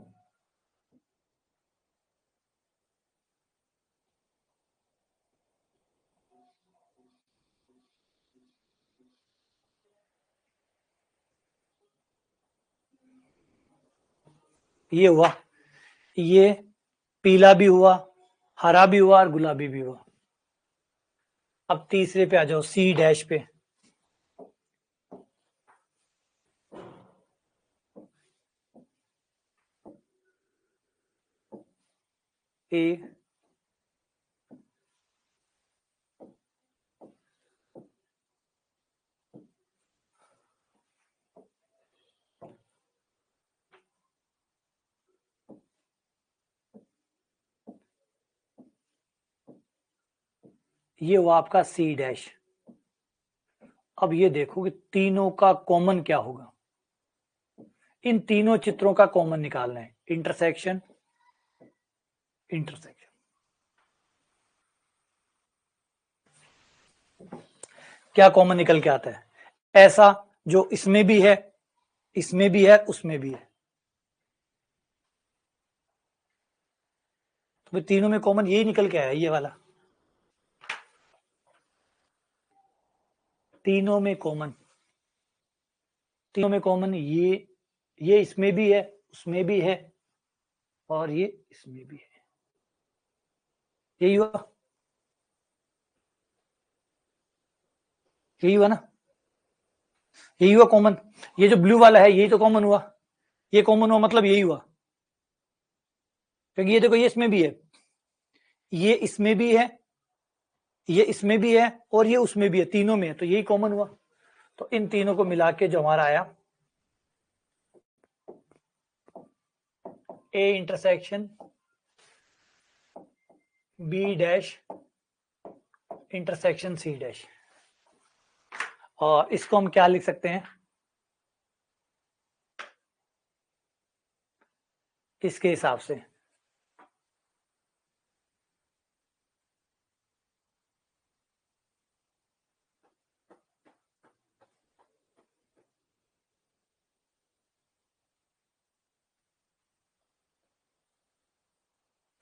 ये हुआ, ये पीला भी हुआ, हरा भी हुआ और गुलाबी भी हुआ। अब तीसरे पे आ जाओ, सी डैश पे। ए, ये हुआ आपका सी डैश। अब ये देखो कि तीनों का कॉमन क्या होगा। इन तीनों चित्रों का कॉमन निकालना है, इंटरसेक्शन, इंटरसेक्शन। क्या कॉमन निकल के आता है? ऐसा जो इसमें भी है, इसमें भी है, उसमें भी है। तो तीनों में कॉमन यही निकल के आया, ये वाला। तीनों में कॉमन, तीनों में कॉमन ये इसमें भी है, उसमें भी है, और ये इसमें भी है। यही हुआ, यही हुआ ना, यही हुआ कॉमन। ये जो ब्लू वाला है यही तो कॉमन हुआ, ये कॉमन हुआ मतलब यही हुआ। क्योंकि ये देखो, ये इसमें भी है, ये इसमें भी है, ये इसमें भी है, और ये उसमें भी है, तीनों में है, तो यही कॉमन हुआ। तो इन तीनों को मिला के जो हमारा आया, A intersection B dash intersection C dash. और इसको हम क्या लिख सकते हैं? इसके हिसाब से।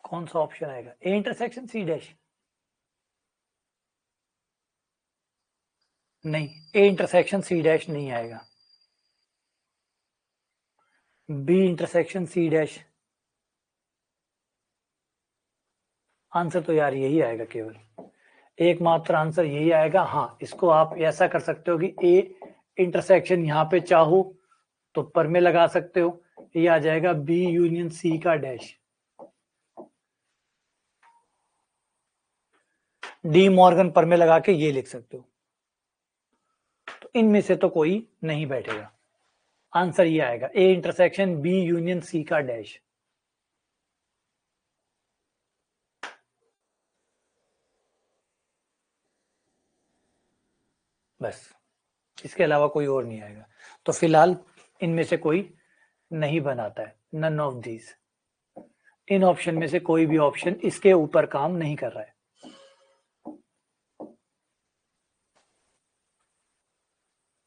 कौन सा ऑप्शन आएगा? A intersection C dash? नहीं, ए इंटरसेक्शन सी डैश नहीं आएगा। B intersection C dash, answer तो यार यही आएगा, केवल एकमात्र आंसर यही आएगा। हाँ, इसको आप ऐसा कर सकते हो कि ए इंटरसेक्शन यहाँ पे चाहो तो पर में लगा सकते हो, ये आ जाएगा बी यूनियन सी का डैश। डी मॉर्गन पर में लगा के ये लिख सकते हो। तो इनमें से तो कोई नहीं बैठेगा, आंसर ये आएगा A intersection B union C का डैश। बस, इसके अलावा कोई और नहीं आएगा। तो फिलहाल इनमें से कोई नहीं बनाता है, नन ऑफ दीज। इन ऑप्शन में से कोई भी ऑप्शन इसके ऊपर काम नहीं कर रहा है।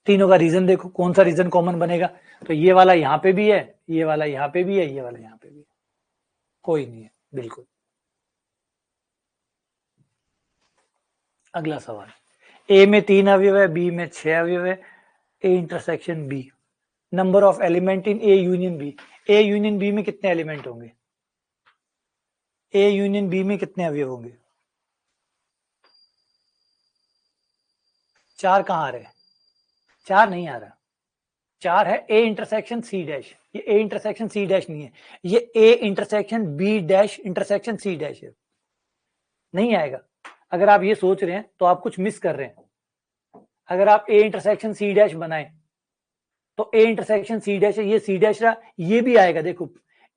तीनों का रीजन देखो, कौन सा रीजन कॉमन बनेगा? तो ये वाला यहाँ पे भी है, ये वाला यहाँ पे भी है, ये वाला यहाँ पे भी है, कोई नहीं है बिल्कुल। अगला सवाल, ए में 3 अवयव है, बी में 6 अवयव है, A intersection B, number of element in A union B. A union B में कितने एलिमेंट होंगे? ए यूनियन बी में कितने अवयव होंगे? 4 कहाँ आ रहे? 4 नहीं आ रहा, 4 है ए इंटरसेक्शन सी डैश। ये ए इंटरसेक्शन सी डैश नहीं है, ये A intersection B dash intersection C dash है, नहीं आएगा। अगर आप ये सोच रहे हैं तो आप कुछ मिस कर रहे हैं। अगर आप ए इंटरसेक्शन सी डैश बनाएं तो ए इंटरसेक्शन सी डैश है, ये सी डैश रहा, ये भी आएगा। देखो,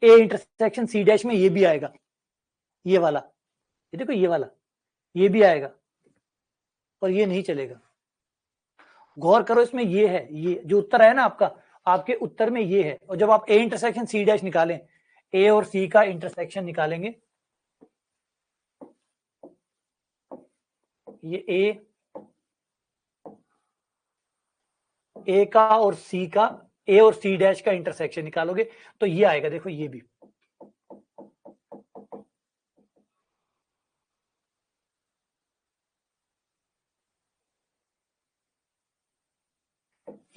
ए इंटरसेक्शन सी डैश में ये भी आएगा, ये वाला, ये देखो ये वाला, ये भी आएगा, और ये नहीं चलेगा। गौर करो, इसमें ये है, ये जो उत्तर है ना आपका, आपके उत्तर में ये है। और जब आप ए इंटरसेक्शन सी डैश निकालें, ए और सी का इंटरसेक्शन निकालेंगे, ये ए का और सी का, ए और सी डैश का इंटरसेक्शन निकालोगे तो ये आएगा। देखो ये भी,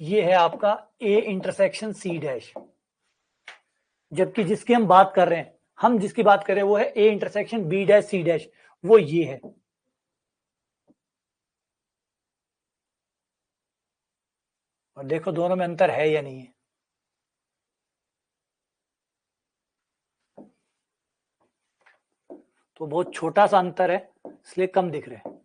ये है आपका ए इंटरसेक्शन सी डैश। जबकि जिसकी हम बात कर रहे हैं, हम जिसकी बात कर रहे हैं वो है A intersection B dash C dash, वो ये है। और देखो दोनों में अंतर है या नहीं है। तो बहुत छोटा सा अंतर है, इसलिए कम दिख रहे हैं।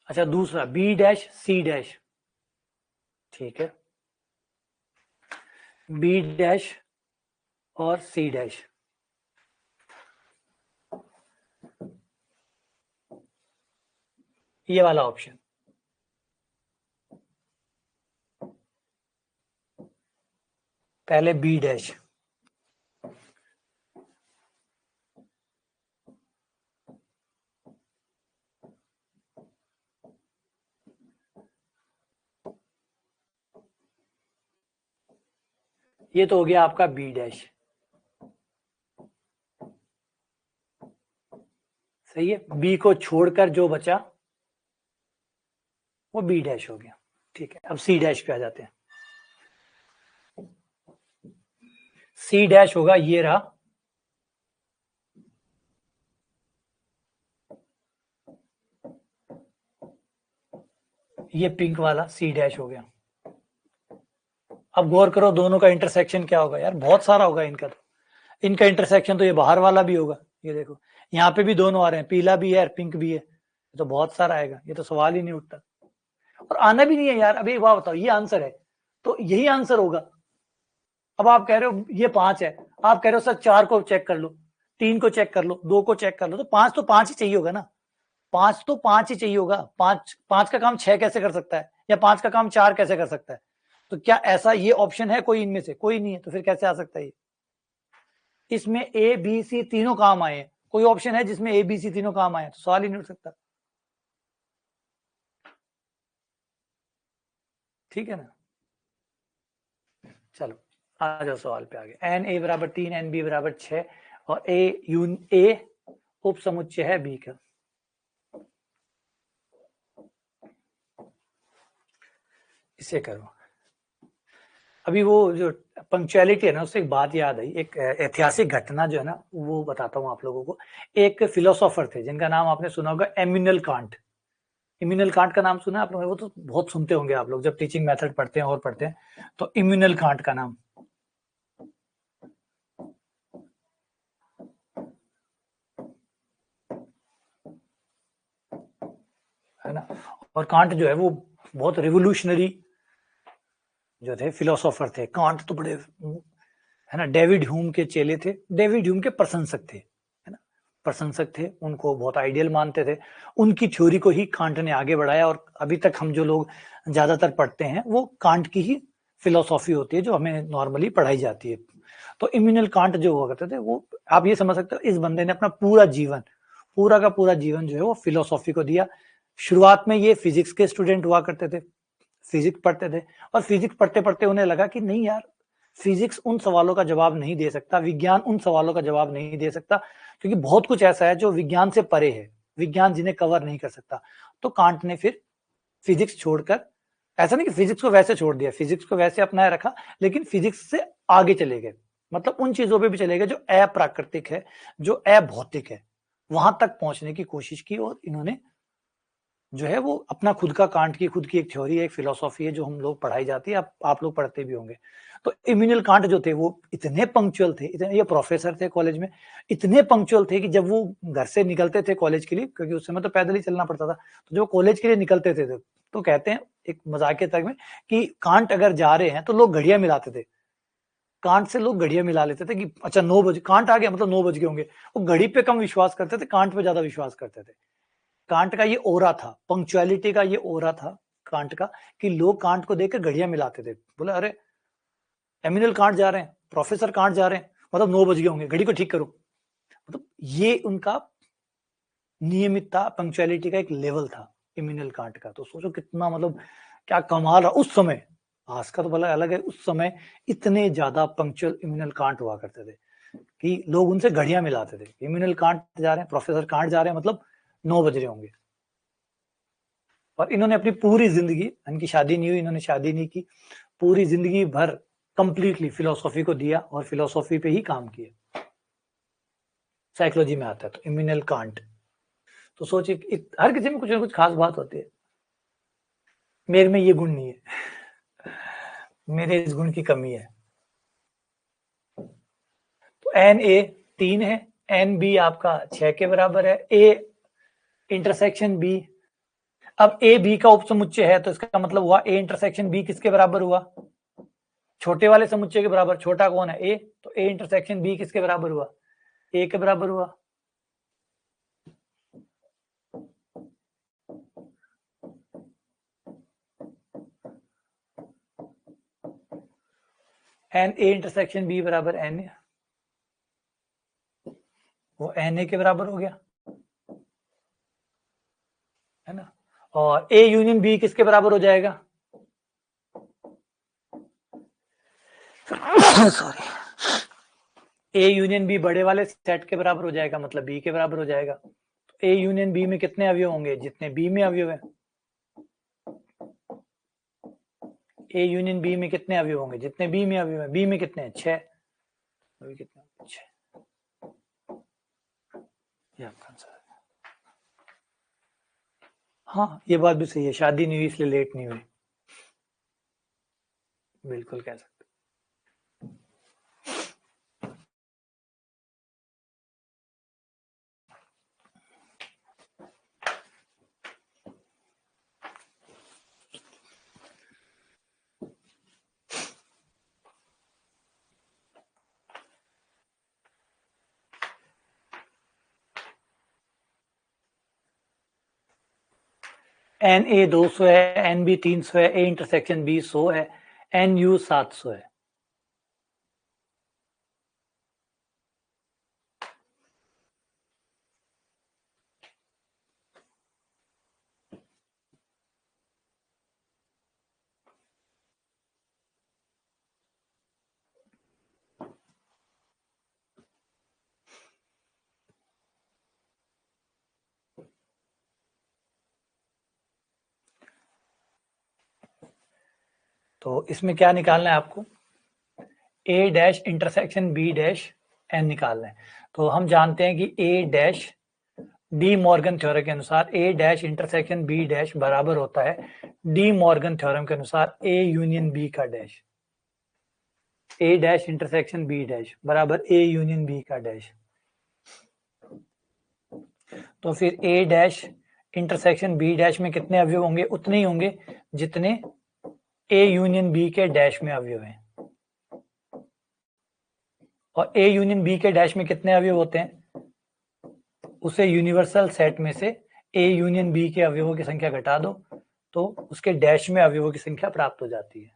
अच्छा, दूसरा बी डैश सी डैश, ठीक है, बी डैश और सी डैश, ये वाला ऑप्शन। पहले बी डैश, ये तो हो गया आपका बी डैश, सही है। बी को छोड़कर जो बचा वो बी डैश हो गया, ठीक है। अब सी डैश पे आ जाते हैं। सी डैश होगा, ये रहा, ये पिंक वाला सी डैश हो गया। अब गौर करो दोनों का इंटरसेक्शन क्या होगा यार, बहुत सारा होगा इनका। तो इनका इंटरसेक्शन तो ये बाहर वाला भी होगा, ये देखो यहाँ पे भी दोनों आ रहे हैं, पीला भी है और पिंक भी है, तो बहुत सारा आएगा, ये तो सवाल ही नहीं उठता। और आना भी नहीं है यार। अभी वाह बताओ, ये आंसर है तो यही आंसर होगा। अब आप कह रहे हो ये 5 है, आप कह रहे हो सर 4 को चेक कर लो, 3 को चेक कर लो, 2 को चेक कर लो, तो 5 ही चाहिए होगा ना, 5 तो 5 ही चाहिए होगा। 5 का काम 6 कैसे कर सकता है, या 5 का काम 4 कैसे कर सकता है? तो क्या ऐसा ये ऑप्शन है कोई इनमें से? कोई नहीं है, तो फिर कैसे आ सकता है ये? इसमें ए बी सी तीनों काम आए हैं, कोई ऑप्शन है जिसमें ए बी सी तीनों काम आए, तो सवाल ही नहीं उठ सकता। ठीक है ना? चलो आ जाओ सवाल पे आगे। एन ए बराबर 3, एन बी बराबर 6 और ए उप समुच्चय है बी का। इसे करो। अभी वो जो पंक्चुअलिटी है ना, उससे एक बात याद आई, एक ऐतिहासिक घटना जो है ना, वो बताता हूँ आप लोगों को। एक फिलोसोफर थे जिनका नाम आपने सुना होगा, एमिनल कांट। इम्यूनल कांट का नाम सुना आप लोगों ने? वो तो बहुत सुनते होंगे आप लोग जब टीचिंग मेथड पढ़ते हैं और पढ़ते हैं, तो इम्यूनल कांट का नाम है ना। और कांट जो है वो बहुत रिवोल्यूशनरी जो थे फिलोसोफर थे। कांट तो बड़े है ना, डेविड ह्यूम के चेले थे, डेविड ह्यूम के प्रशंसक थे, है ना, प्रशंसक थे, उनको बहुत आइडियल मानते थे। उनकी थ्योरी को ही कांट ने आगे बढ़ाया, और अभी तक हम जो लोग ज्यादातर पढ़ते हैं वो कांट की ही फिलोसॉफी होती है जो हमें नॉर्मली पढ़ाई जाती है। तो इम्यूनल कांट जो हुआ करते थे, वो आप ये समझ सकते हो, इस बंदे ने अपना पूरा जीवन, पूरा का पूरा जीवन जो है वो फिलोसॉफी को दिया। शुरुआत में ये फिजिक्स के स्टूडेंट हुआ करते थे, फिजिक्स पढ़ते थे, और फिजिक्स पढ़ते पढ़ते उन्हें लगा कि नहीं यार, फिजिक्स उन सवालों का जवाब नहीं दे सकता, विज्ञान उन सवालों का जवाब नहीं दे सकता, क्योंकि बहुत कुछ ऐसा है जो विज्ञान से परे है, विज्ञान जिन्हें कवर नहीं कर सकता। तो कांट ने फिर फिजिक्स छोड़कर, ऐसा नहीं कि फिजिक्स को वैसे छोड़ दिया, फिजिक्स को वैसे अपनाए रखा, लेकिन फिजिक्स से आगे चले गए, मतलब उन चीजों पे भी चले गए जो अप्राकृतिक है, जो अभौतिक है, वहां तक पहुंचने की कोशिश की। और इन्होंने जो है वो अपना खुद का, कांट की खुद की एक थ्योरी है, एक फिलोसॉफी है जो हम लोग पढ़ाई जाती है, आप लोग पढ़ते भी होंगे। तो इम्यूनल कांट जो थे वो इतने पंक्चुअल थे, इतने, ये प्रोफेसर थे कॉलेज में, इतने पंक्चुअल थे कि जब वो घर से निकलते थे कॉलेज के लिए, क्योंकि उस समय तो पैदल ही चलना पड़ता था, तो जो कॉलेज के लिए निकलते थे तो कहते हैं एक मजाक के तक में कि कांट अगर जा रहे हैं तो लोग घड़ियां मिलाते थे, कांट से लोग घड़ियां मिला लेते थे कि अच्छा 9 बजे कांट आ गया, मतलब 9 बज गए होंगे। वो घड़ी पे कम विश्वास करते थे, कांट पे ज्यादा विश्वास करते थे। कांट का ये ओरा था, पंक्चुअलिटी का ये ओरा था कांट का, कि लोग कांट को देखकर घड़ियां मिलाते थे। बोले अरे एमिनल कांट जा रहे हैं, प्रोफेसर कांट जा रहे हैं, मतलब 9 बज गए होंगे, घड़ी को ठीक करो। मतलब ये उनका नियमितता, पंक्चुअलिटी का एक लेवल था इम्यूनल कांट का। तो सोचो कितना, मतलब क्या कमाल रहा उस समय। आज का तो भला अलग है, उस समय इतने ज्यादा पंक्चुअल इम्यूनल कांट हुआ करते थे कि लोग उनसे घड़ियां मिलाते थे। इम्यूनल कांट जा रहे हैं, प्रोफेसर कांट जा रहे हैं, मतलब 9 बज रहे होंगे। और इन्होंने अपनी पूरी जिंदगी, इनकी शादी नहीं हुई, इन्होंने शादी नहीं की, पूरी जिंदगी भर कंप्लीटली फिलोसॉफी को दिया और फिलोसॉफी पे ही काम किया। साइकोलॉजी में आता है तो इम्यूनल कांट। तो सोचिए हर किसी में कुछ ना कुछ खास बात होती है। मेरे में ये गुण नहीं है, मेरे इस गुण की कमी है। तो एन ए 3 है, एन बी आपका 6 के बराबर है, ए इंटरसेक्शन बी। अब ए बी का उपसमुच्चय है, तो इसका मतलब हुआ ए इंटरसेक्शन बी किसके बराबर हुआ? छोटे वाले समुच्चय के बराबर। छोटा कौन है? ए। तो ए इंटरसेक्शन बी किसके बराबर हुआ? ए के बराबर हुआ। एन ए इंटरसेक्शन बी बराबर एन ए, वो एन ए के बराबर हो गया, है ना। और ए यूनियन बी किसके बराबर हो जाएगा? सॉरी, ए यूनियन बी बड़े वाले सेट के बराबर हो जाएगा, मतलब बी के बराबर हो जाएगा। तो ए यूनियन बी में कितने अवयव होंगे? जितने बी में अवयव है। ए यूनियन बी में कितने अवयव होंगे? जितने बी में अवयव है। बी में कितने हैं? 6। अभी कितने? 6। ये आपका आंसर है। हाँ ये बात भी सही है, शादी नहीं हुई इसलिए लेट नहीं हुई, बिल्कुल कह सकते। एन ए 200 है, एन बी 300 है, ए इंटरसेक्शन बी 100 है, एन यू 700 है। तो इसमें क्या निकालना है आपको, A dash intersection B dash N निकालना है। तो हम जानते हैं कि A dash De Morgan theorem के अनुसार A dash intersection B dash बराबर होता है डी मॉर्गन थ्योरम के अनुसार ए यूनियन बी का dash. A dash intersection B dash बराबर ए यूनियन बी का डैश। तो फिर A dash intersection B dash में कितने अवयव होंगे, उतने ही होंगे जितने ए यूनियन बी के डैश में अवयव हैं। और ए यूनियन बी के डैश में कितने अवयव होते हैं, उसे यूनिवर्सल सेट में से ए यूनियन बी के अवयवों की संख्या घटा दो तो उसके डैश में अवयवों की संख्या प्राप्त हो जाती है।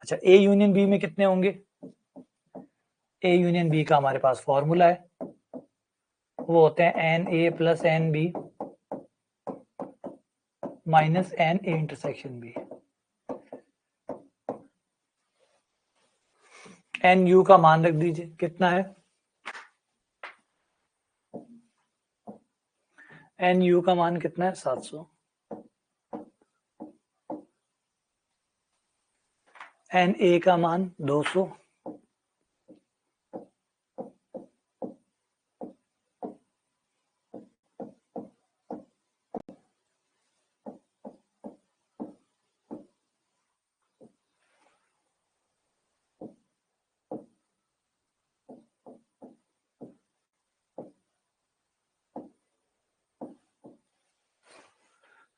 अच्छा, ए यूनियन बी में कितने होंगे, ए यूनियन बी का हमारे पास फॉर्मूला है, वो होते हैं N A plus N B minus N A intersection B. N U का मान रख दीजिए, कितना है, एन यू का मान कितना है 700। एन ए का मान 200।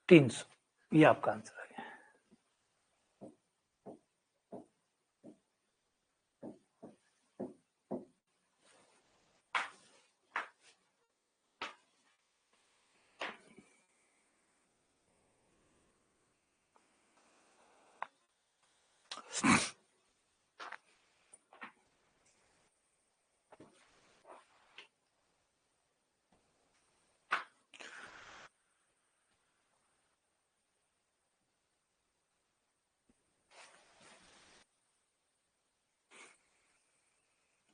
तीन सौ, ये आपका आंसर है।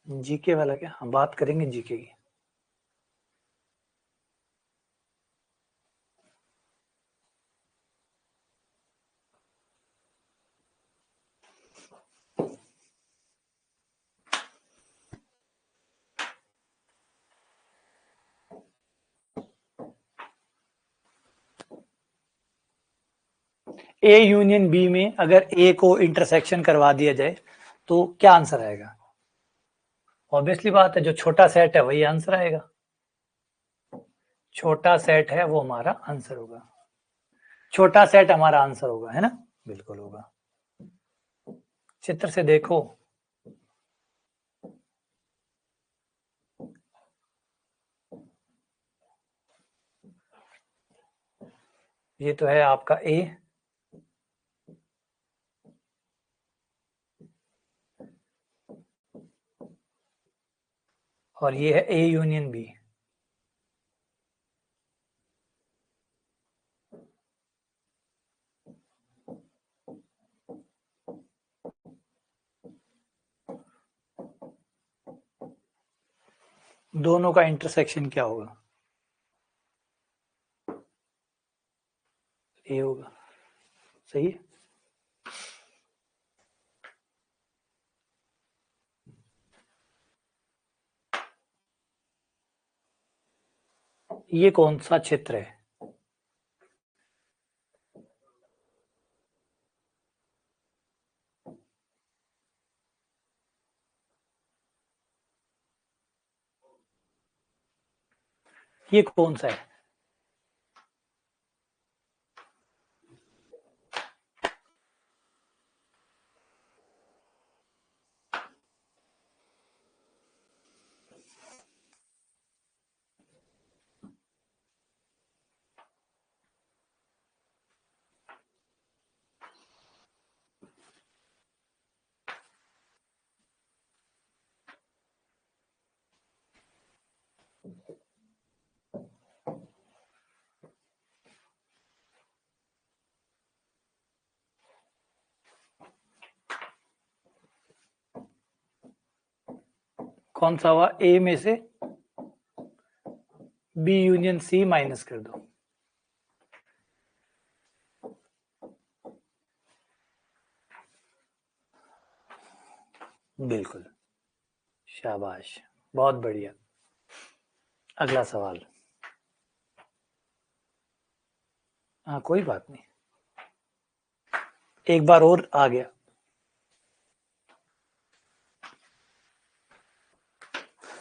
जीके वाला क्या, हम बात करेंगे जीके की। ए यूनियन बी में अगर ए को इंटरसेक्शन करवा दिया जाए तो क्या आंसर आएगा, ऑब्वियसली बात है जो छोटा सेट है वही आंसर आएगा, छोटा सेट है वो हमारा आंसर होगा, छोटा सेट हमारा आंसर होगा, है ना, बिल्कुल होगा। चित्र से देखो, ये तो है आपका ए, और ये है ए यूनियन बी। दोनों का इंटरसेक्शन क्या होगा, ए होगा, सही है। ये कौन सा क्षेत्र है, ये कौन सा है, कौन सा हुआ? ए में से बी यूनियन सी माइनस कर दो। बिल्कुल, शाबाश, बहुत बढ़िया। अगला सवाल। हाँ कोई बात नहीं, एक बार और आ गया।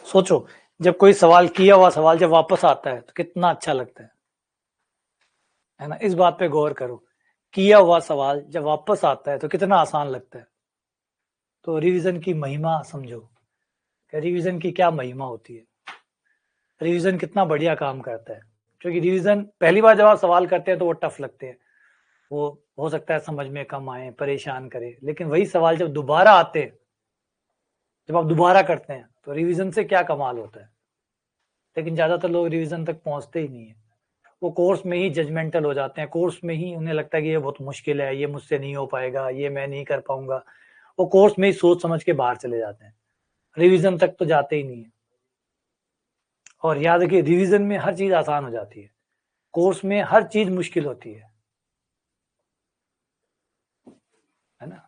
सोचो, जब कोई सवाल, किया हुआ सवाल जब वापस आता है तो कितना अच्छा लगता है ना? इस बात पे गौर करो, किया हुआ सवाल जब वापस आता है तो कितना आसान लगता है। तो रिवीजन की महिमा समझो, रिवीजन की क्या महिमा होती है, रिवीजन कितना बढ़िया काम करता है। क्योंकि रिवीजन पहली बार जब आप सवाल करते हैं तो वो टफ लगते हैं, वो हो सकता है समझ में कम आए, परेशान करे, लेकिन वही सवाल जब दोबारा आते हैं, जब आप दोबारा करते हैं तो रिवीजन से क्या कमाल होता है। लेकिन ज्यादातर लोग रिवीजन तक पहुंचते ही नहीं है, वो कोर्स में ही जजमेंटल हो जाते हैं, कोर्स में ही उन्हें लगता है कि ये बहुत मुश्किल है, ये मुझसे नहीं हो पाएगा, ये मैं नहीं कर पाऊंगा, वो कोर्स में ही सोच समझ के बाहर चले जाते हैं, रिवीजन तक तो जाते ही नहीं है। और याद रखिए, रिवीजन में हर चीज आसान हो जाती है, कोर्स में हर चीज मुश्किल होती है ना?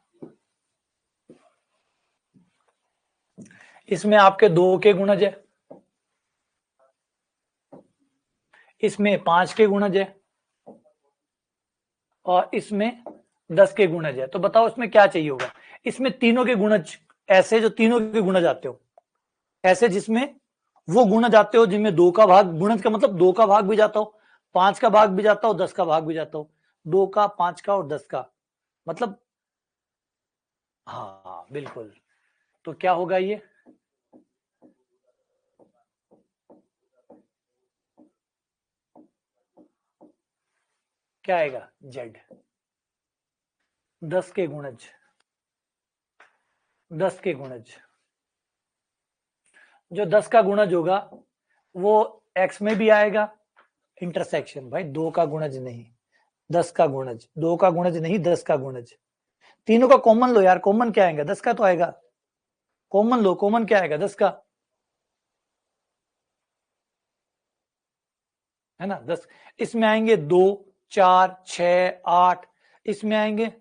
इसमें आपके 2 के गुणज है, इसमें 5 के गुणज है, और इसमें 10 के गुणज है। तो बताओ इसमें क्या चाहिए होगा? इसमें तीनों के गुणज, ऐसे जो तीनों के गुणज आते हो, ऐसे जिसमें वो गुणज आते हो जिनमें 2 का भाग, गुणज का मतलब 2 का भाग भी जाता हो, 5 का भाग भी जाता हो, 10 का भाग भी जाता हो, 2 का, 5 का और 10 का, मतलब हाँ बिल्कुल। तो क्या होगा ये? क्या आएगा? जेड। 10 के गुणज, 10 के गुणज, जो 10 का गुणज होगा वो एक्स में भी आएगा, इंटरसेक्शन भाई, 2 का गुणज नहीं, 10 का गुणज, 2 का गुणज नहीं, 10 का गुणज। तीनों का कॉमन लो यार, कॉमन क्या आएगा? 10 का तो आएगा, कॉमन लो, कॉमन क्या आएगा? 10 का, है ना? 10, इसमें आएंगे 2, 4, 6, 8, इसमें आएंगे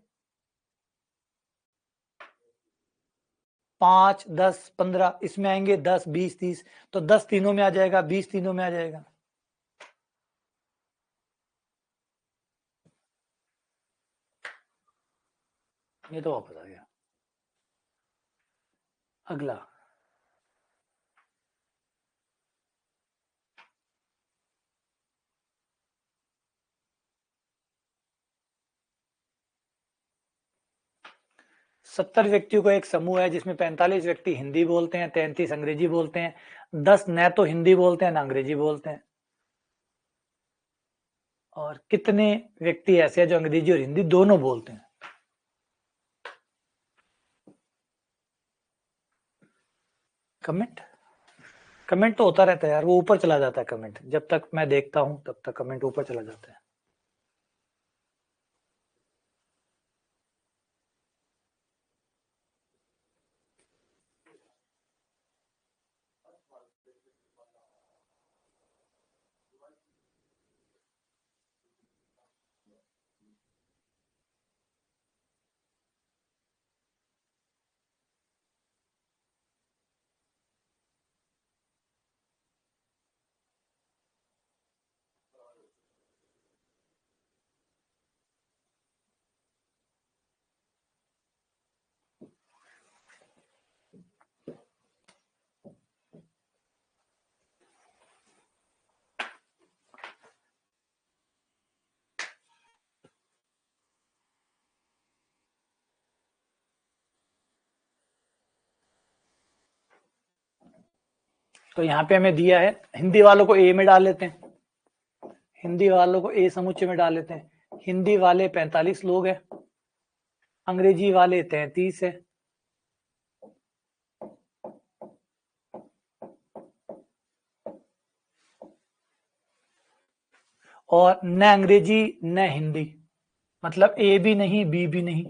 5, 10, 15, इसमें आएंगे 10, 20, 30, तो 10 तीनों में आ जाएगा, 20 तीनों में आ जाएगा। ये तो वापस आ गया। अगला, सत्तर व्यक्तियों का एक समूह है जिसमें 45 व्यक्ति हिंदी बोलते हैं, 33 अंग्रेजी बोलते हैं, 10 न तो हिंदी बोलते हैं न अंग्रेजी बोलते हैं। और कितने व्यक्ति ऐसे हैं जो अंग्रेजी और हिंदी दोनों बोलते हैं? कमेंट, कमेंट तो होता रहता है यार, वो ऊपर चला जाता है कमेंट, जब तक मैं देखता हूं तब तक कमेंट ऊपर चला जाता है। तो यहाँ पे हमें दिया है, हिंदी वालों को ए में डाल लेते हैं, हिंदी वालों को ए समुच्चय में डाल लेते हैं। हिंदी वाले 45 लोग हैं, अंग्रेजी वाले 33 है, और न अंग्रेजी न हिंदी, मतलब ए भी नहीं बी भी नहीं,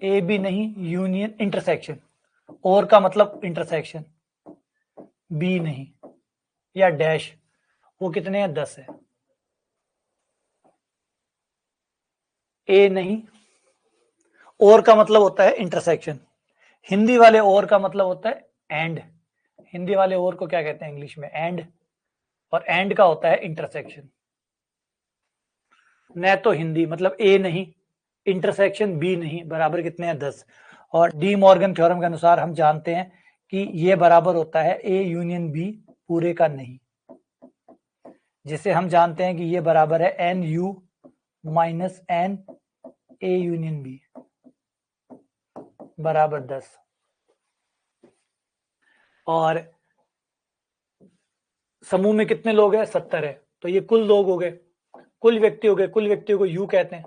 ए भी नहीं, यूनियन इंटरसेक्शन, और का मतलब इंटरसेक्शन, बी नहीं या डैश, वो कितने हैं 10 है। ए नहीं, और का मतलब होता है इंटरसेक्शन, हिंदी वाले और का मतलब होता है एंड, हिंदी वाले और को क्या कहते हैं इंग्लिश में एंड, और एंड का होता है इंटरसेक्शन। न तो हिंदी मतलब ए नहीं, इंटरसेक्शन बी नहीं, बराबर कितने हैं 10। और डी मॉर्गन थ्योरम के अनुसार हम जानते हैं कि ये बराबर होता है ए यूनियन बी पूरे का नहीं, जिसे हम जानते हैं कि ये बराबर है N U minus N A union B बराबर 10। और समूह में कितने लोग हैं 70 है, तो ये कुल लोग हो गए, कुल व्यक्ति हो गए, कुल व्यक्तियों को यू कहते हैं,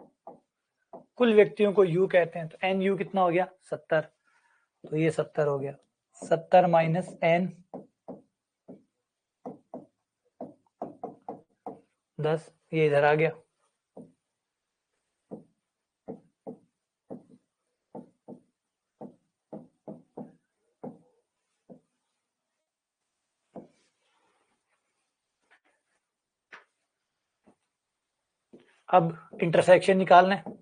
कुल व्यक्तियों को यू कहते हैं, तो एन यू कितना हो गया 70, तो ये 70 हो गया, 70 माइनस एन 10, ये इधर आ गया। अब इंटरसेक्शन निकालना है,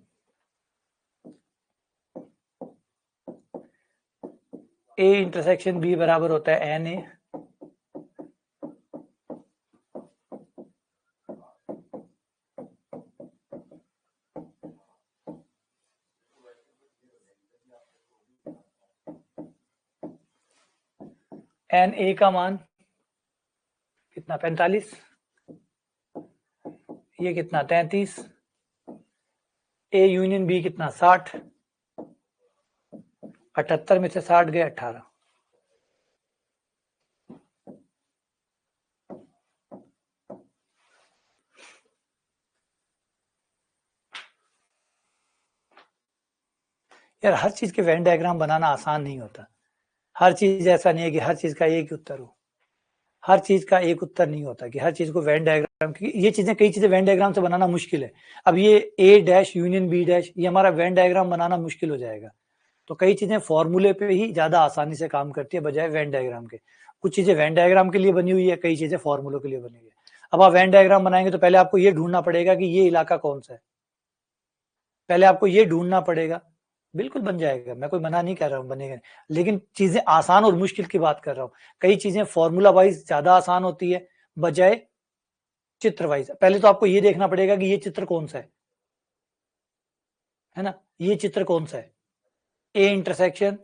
ए इंटरसेक्शन बी बराबर होता है एन ए एन ए का मान कितना 45, ये कितना 33, ए यूनियन बी कितना 60, 78 में से 60 गए 18। यार हर चीज के वेन डायग्राम बनाना आसान नहीं होता, हर चीज ऐसा नहीं है कि हर चीज का एक ही उत्तर हो, हर चीज का एक उत्तर नहीं होता कि हर चीज को वेन डायग्राम की, ये चीजें कई चीजें वेन डायग्राम से बनाना मुश्किल है। अब ये ए डैश यूनियन बी डैश, ये हमारा वेन डायग्राम बनाना मुश्किल हो जाएगा, तो कई चीजें फॉर्मूले पे ही ज्यादा आसानी से काम करती है बजाय वेन डायग्राम के। कुछ चीजें वेन डायग्राम के लिए बनी हुई है, कई चीजें फॉर्मूलों के लिए बनी हुई है। अब आप वेन डायग्राम बनाएंगे तो पहले आपको ये ढूंढना पड़ेगा कि ये इलाका कौन सा है, पहले आपको ये ढूंढना पड़ेगा। बिल्कुल बन जाएगा, मैं कोई मना नहीं कर रहा हूँ बनेगा, लेकिन चीजें आसान और मुश्किल की बात कर रहा हूँ। कई चीजें फॉर्मूला वाइज ज्यादा आसान होती है बजाय चित्र वाइज। पहले तो आपको ये देखना पड़ेगा कि ये चित्र कौन सा है ना, ये चित्र कौन सा है, ए इंटरसेक्शन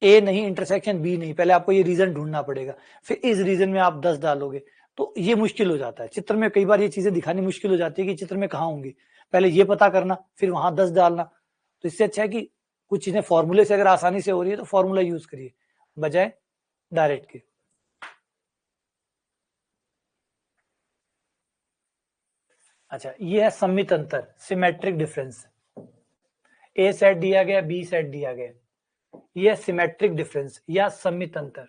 ए नहीं, इंटरसेक्शन बी नहीं, पहले आपको ये रीजन ढूंढना पड़ेगा, फिर इस रीजन में आप 10 डालोगे, तो ये मुश्किल हो जाता है चित्र में, कई बार ये चीजें दिखानी मुश्किल हो जाती है कि चित्र में कहाँ होंगी, पहले ये पता करना फिर वहां 10 डालना। तो इससे अच्छा है कि कुछ चीजें फॉर्मूले से अगर आसानी से हो रही है तो फॉर्मूला यूज करिए बजाय डायरेक्ट के। अच्छा, ये है सम्मित अंतर, सिमेट्रिक डिफरेंस, ए सेट दिया गया बी सेट दिया गया, ये सिमेट्रिक डिफरेंस या सम्मित अंतर।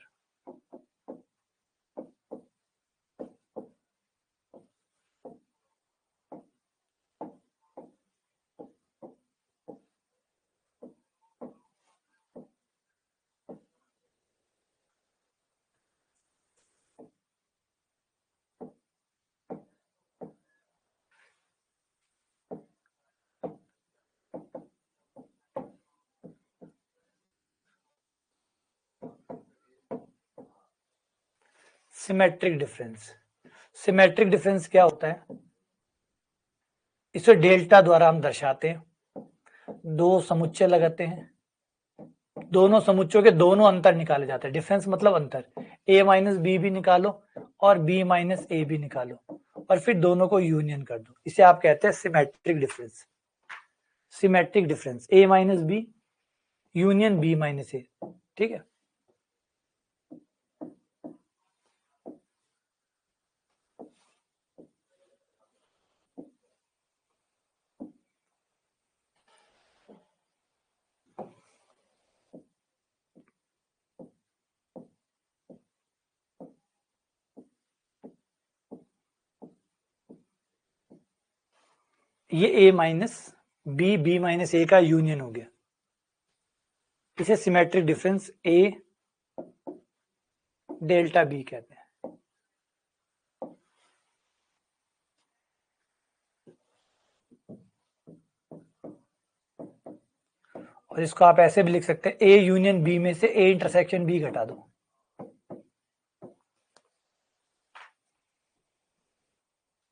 सिमेट्रिक डिफरेंस, सिमेट्रिक डिफरेंस क्या होता है, इसे डेल्टा द्वारा हम दर्शाते हैं, दो समुच्चय लगाते हैं, दोनों समुच्चयों के दोनों अंतर निकाले जाते हैं, डिफरेंस मतलब अंतर, a माइनस बी भी निकालो और b माइनस ए भी निकालो और फिर दोनों को यूनियन कर दो, इसे आप कहते हैं symmetric difference. Symmetric difference a minus B union b minus A, ठीक है। ये a minus B minus A का यूनियन हो गया, इसे symmetric difference a delta b कहते हैं। और इसको आप ऐसे भी लिख सकते हैं, a यूनियन b में से a इंटरसेक्शन b घटा दो,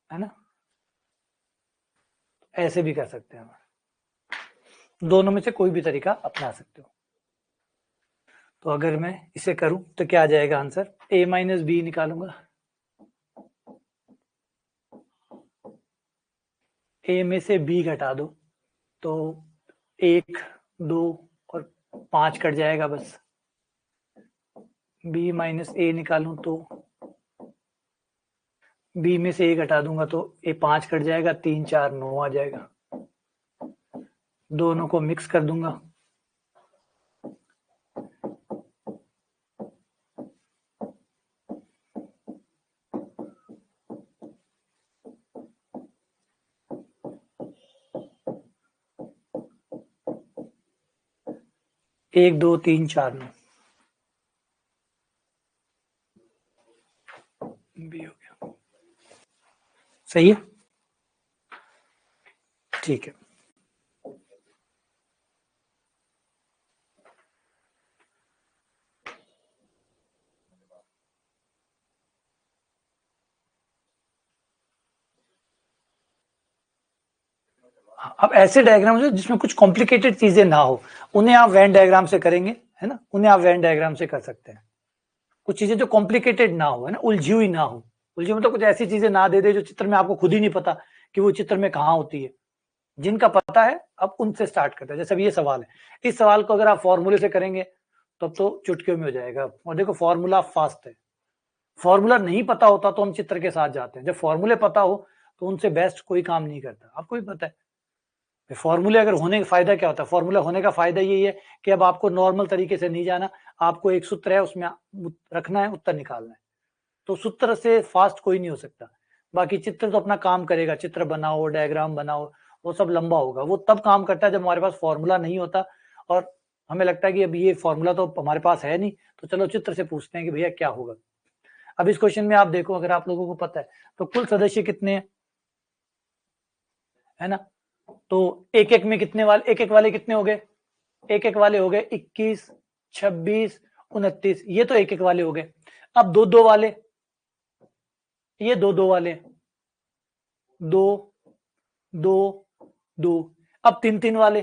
है ना, ऐसे भी कर सकते हैं, दोनों में से कोई भी तरीका अपना सकते हो। तो अगर मैं इसे करूं तो क्या आ जाएगा आंसर, a माइनस बी निकालूंगा, a में से b घटा दो तो 1 2 और 5 कट जाएगा बस, b माइनस ए निकालूं तो b में से a घटा दूंगा तो a 5 कट जाएगा, 3 4 9 आ जाएगा, दोनों को मिक्स कर दूंगा, एक दो तीन चार 9 भी हो गया, सही है, ठीक है। अब ऐसे डायग्राम जिसमें कुछ कॉम्प्लिकेटेड चीजें ना हो, उन्हें आप वेन डायग्राम से करेंगे, है ना, उन्हें आप वेन डायग्राम से कर सकते हैं। कुछ चीजें जो कॉम्प्लिकेटेड ना हो, है ना, उलझी हुई ना हो, उलझी मतलब कुछ ऐसी चीजें ना दे दे जो चित्र में आपको खुद ही नहीं पता कि वो चित्र में कहाँ होती है, जिनका पता है अब उनसे स्टार्ट करते हैं। जैसे अब ये सवाल है, इस सवाल को अगर आप फॉर्मूले से करेंगे तब तो चुटकियों में हो जाएगा। और देखो फॉर्मूला फास्ट है, फॉर्मूला नहीं पता होता तो हम चित्र के साथ जाते हैं, जब फॉर्मूले पता हो तो उनसे बेस्ट कोई काम नहीं करता, आपको भी पता है। फॉर्मूले अगर होने का फायदा क्या होता है, फॉर्मूला होने का फायदा यही है कि अब आपको नॉर्मल तरीके से नहीं जाना, आपको एक सूत्र है उसमें रखना है, उत्तर निकालना है, तो सूत्र से फास्ट कोई नहीं हो सकता। बाकी चित्र तो अपना काम करेगा, चित्र बनाओ, डायग्राम बनाओ, वो सब लंबा होगा, वो तब काम करता है जब हमारे पास फॉर्मूला नहीं होता और हमें लगता है कि अब ये फॉर्मूला तो हमारे पास है नहीं, तो चलो चित्र से पूछते हैं कि भैया क्या होगा। अब इस क्वेश्चन में आप देखो, अगर आप लोगों को पता है तो कुल सदस्य कितने हैं, है ना, तो एक एक में कितने वाले, एक एक वाले कितने हो गए, एक एक वाले हो गए 21 26 29, ये तो एक एक वाले हो गए। अब दो दो वाले, ये दो दो वाले, दो दो दो, अब तीन तीन वाले।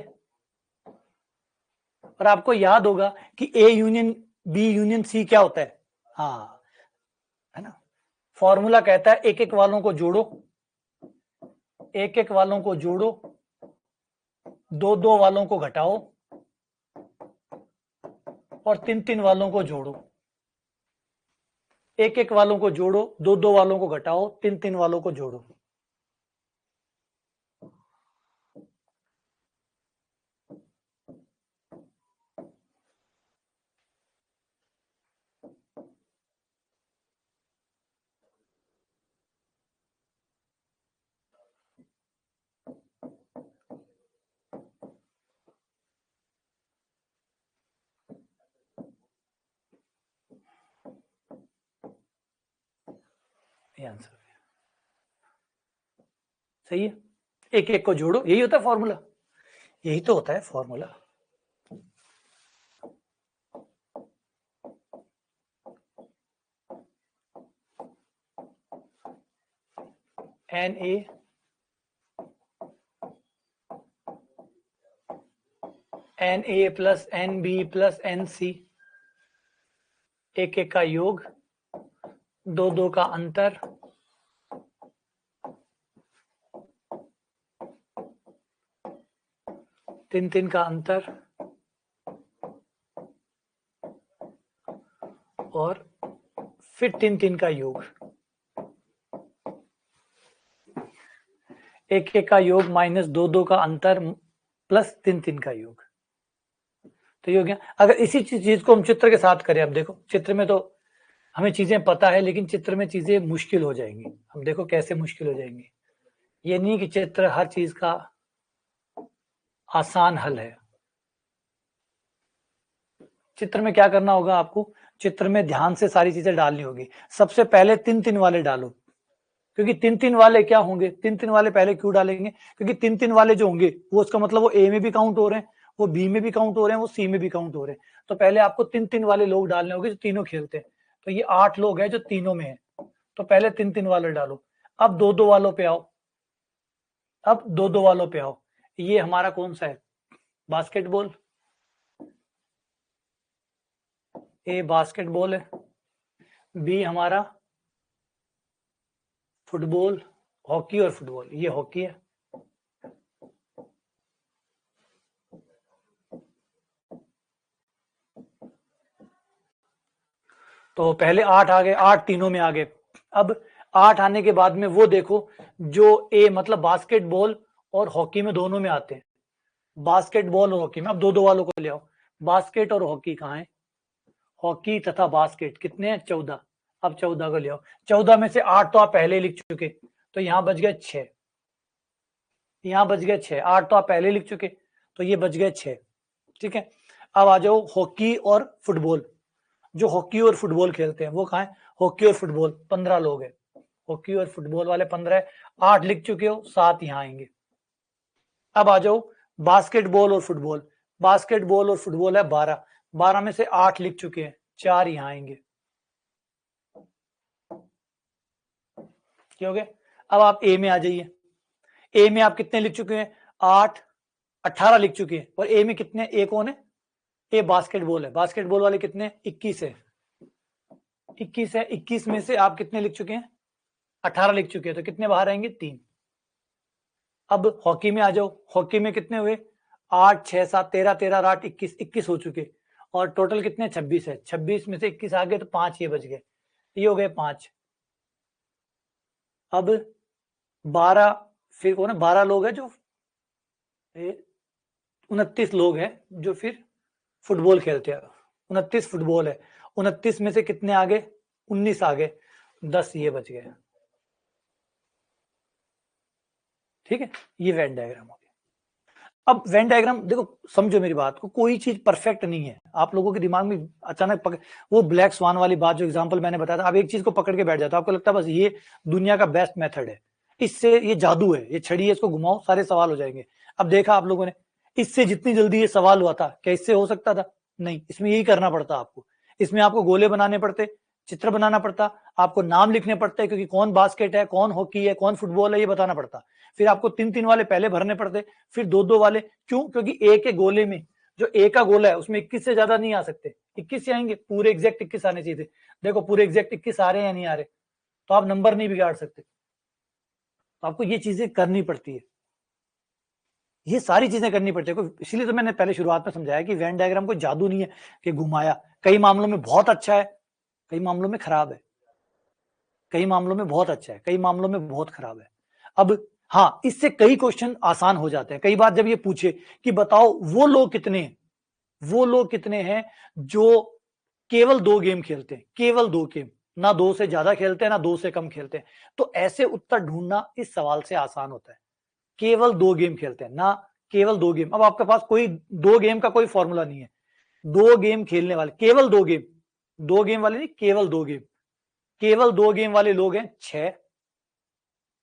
और आपको याद होगा कि A union B union C क्या होता है, हाँ, है ना, फॉर्मूला कहता है एक एक वालों को जोड़ो, एक एक वालों को जोड़ो, दो दो वालों को घटाओ और तीन तीन वालों को जोड़ो, एक एक वालों को जोड़ो, दो दो वालों को घटाओ, तीन तीन वालों को जोड़ो। आंसर सही है, एक एक को जोड़ो, यही होता है फॉर्मूला, यही तो होता है formula. N A plus N B plus N C, एक एक का योग, दो दो का अंतर, तीन तीन का अंतर और फिर तीन तीन का योग, एक एक का योग माइनस दो दो का अंतर प्लस तीन तीन का योग, तो ये हो गया। अगर इसी चीज को हम चित्र के साथ करें, अब देखो चित्र में तो हमें चीजें पता है लेकिन चित्र में चीजें मुश्किल हो जाएंगी, अब देखो कैसे मुश्किल हो जाएंगी। ये नहीं कि चित्र हर चीज का आसान हल है। चित्र में क्या करना होगा आपको, चित्र में ध्यान से सारी चीजें डालनी होगी। सबसे पहले 3-3 वाले डालो, क्योंकि 3-3 वाले क्या होंगे, 3-3 वाले पहले क्यों डालेंगे, क्योंकि 3-3 वाले जो होंगे वो उसका मतलब वो ए में भी काउंट हो रहे हैं, वो बी में भी काउंट हो रहे हैं, वो सी में भी काउंट हो रहे हैं। तो पहले आपको 3-3 वाले लोग डालने होंगे जो तीनों खेलते हैं। तो ये 8 लोग हैं जो तीनों में है, तो पहले 3-3 वाले डालो। अब 2-2 वालों पे आओ, अब 2-2 वालों पे आओ। ये हमारा कौन सा है, बास्केटबॉल। ए बास्केटबॉल है, बी हमारा फुटबॉल, हॉकी और फुटबॉल, ये हॉकी है। तो पहले 8 आ गए, 8 तीनों में आ गए। अब 8 आने के बाद में वो देखो जो ए मतलब बास्केटबॉल और हॉकी में दोनों में आते हैं, बास्केटबॉल और हॉकी में। अब 2-2 वालों को ले आओ, बास्केट और हॉकी कहाँ है, हॉकी तथा बास्केट कितने हैं, 14। अब 14 को ले आओ, 14 में से 8 तो आप पहले लिख चुके, तो यहां बच गए 6, यहां बच गए 6। 8 तो आप पहले लिख चुके, तो ये बच गए 6। ठीक है, अब आ जाओ हॉकी और फुटबॉल। जो हॉकी और फुटबॉल खेलते हैं वो कहाँ है, हॉकी और फुटबॉल 15 लोग हैं, हॉकी और फुटबॉल वाले 15 है। 8 लिख चुके हो, 7 यहां आएंगे। अब आ जाओ बास्केटबॉल और फुटबॉल, बास्केटबॉल और फुटबॉल है 12, 12 में से 8 लिख चुके हैं, 4 यहां आएंगे। क्या हो गया, अब आप ए में आ जाइए। ए में आप कितने लिख चुके हैं, 8, 18 लिख चुके हैं। और ए में कितने, ए कौन है, ए बास्केटबॉल है, बास्केटबॉल वाले कितने, 21 है, 21 है। 21 में से आप कितने लिख चुके हैं, 18 लिख चुके हैं, तो कितने बाहर आएंगे, 3। अब हॉकी में आ जाओ, हॉकी में कितने हुए, 8, 6, 7, 13, 13, 8, 21, 21 हो चुके, और टोटल कितने, 26 है। 26 में से 21 आ गए, तो 5 ये बच गए, ये हो गए 5। अब 12 फिर कौन है, 12 लोग हैं जो 29 लोग हैं जो फिर फुटबॉल खेलते हैं, 29 फुटबॉल है। 29 में से कितने आ गए, 19 आ गए, 10 ये बच गए। ठीक है, ये वेन डायग्राम हो गया। अब वेन डायग्राम देखो, समझो मेरी बात को, कोई चीज परफेक्ट नहीं है। आप लोगों के दिमाग में अचानक वो ब्लैक स्वान वाली बात जो एग्जांपल मैंने बताया था, आप एक चीज को पकड़ के बैठ जाते हो, आपको लगता है बस ये दुनिया का बेस्ट मेथड है, इससे ये जादू है, ये छड़ी है, इसको घुमाओ सारे सवाल हो जाएंगे। अब देखा आप लोगों ने, इससे जितनी जल्दी ये सवाल हुआ था, क्या इससे हो सकता था, नहीं। इसमें यही करना पड़ता आपको, इसमें आपको गोले बनाने पड़ते, चित्र बनाना पड़ता, आपको नाम लिखने पड़ते, क्योंकि कौन बास्केट है, कौन हॉकी है, कौन फुटबॉल है, ये बताना पड़ता। फिर आपको 3-3 वाले पहले भरने पड़ते, फिर 2-2 वाले। क्यों, क्योंकि एक के गोले में, जो एक का गोला है उसमें 21 से ज्यादा नहीं आ सकते, 21 से आएंगे, पूरे एग्जैक्ट 21 आने चाहिए थे। देखो पूरे एग्जैक्ट 21 आ रहे हैं या नहीं आ रहे, तो आप नंबर नहीं बिगाड़ सकते। तो आपको ये चीजें करनी पड़ती है, ये सारी चीजें करनी पड़ती है। इसलिए तो मैंने पहले शुरुआत में समझाया कि वेन डायग्राम कोई जादू नहीं है कि घुमाया, कई मामलों में बहुत अच्छा है, कई मामलों में खराब है, कई मामलों में बहुत अच्छा है, कई मामलों में बहुत खराब है। अब हाँ, इससे कई क्वेश्चन आसान हो जाते हैं। कई बार जब ये पूछे कि बताओ वो लोग कितने हैं, वो लोग कितने हैं जो केवल 2 गेम खेलते हैं, केवल 2 गेम, ना 2 से ज्यादा खेलते हैं, ना 2 से कम खेलते हैं। तो ऐसे उत्तर ढूंढना इस सवाल से आसान होता है। केवल 2 गेम खेलते हैं, ना केवल 2 गेम। अब आपके पास कोई 2 गेम का कोई फॉर्मूला नहीं है, 2 गेम खेलने वाले, केवल 2 गेम, 2 गेम वाले नहीं, केवल 2 गेम, केवल 2 गेम वाले लोग हैं 6,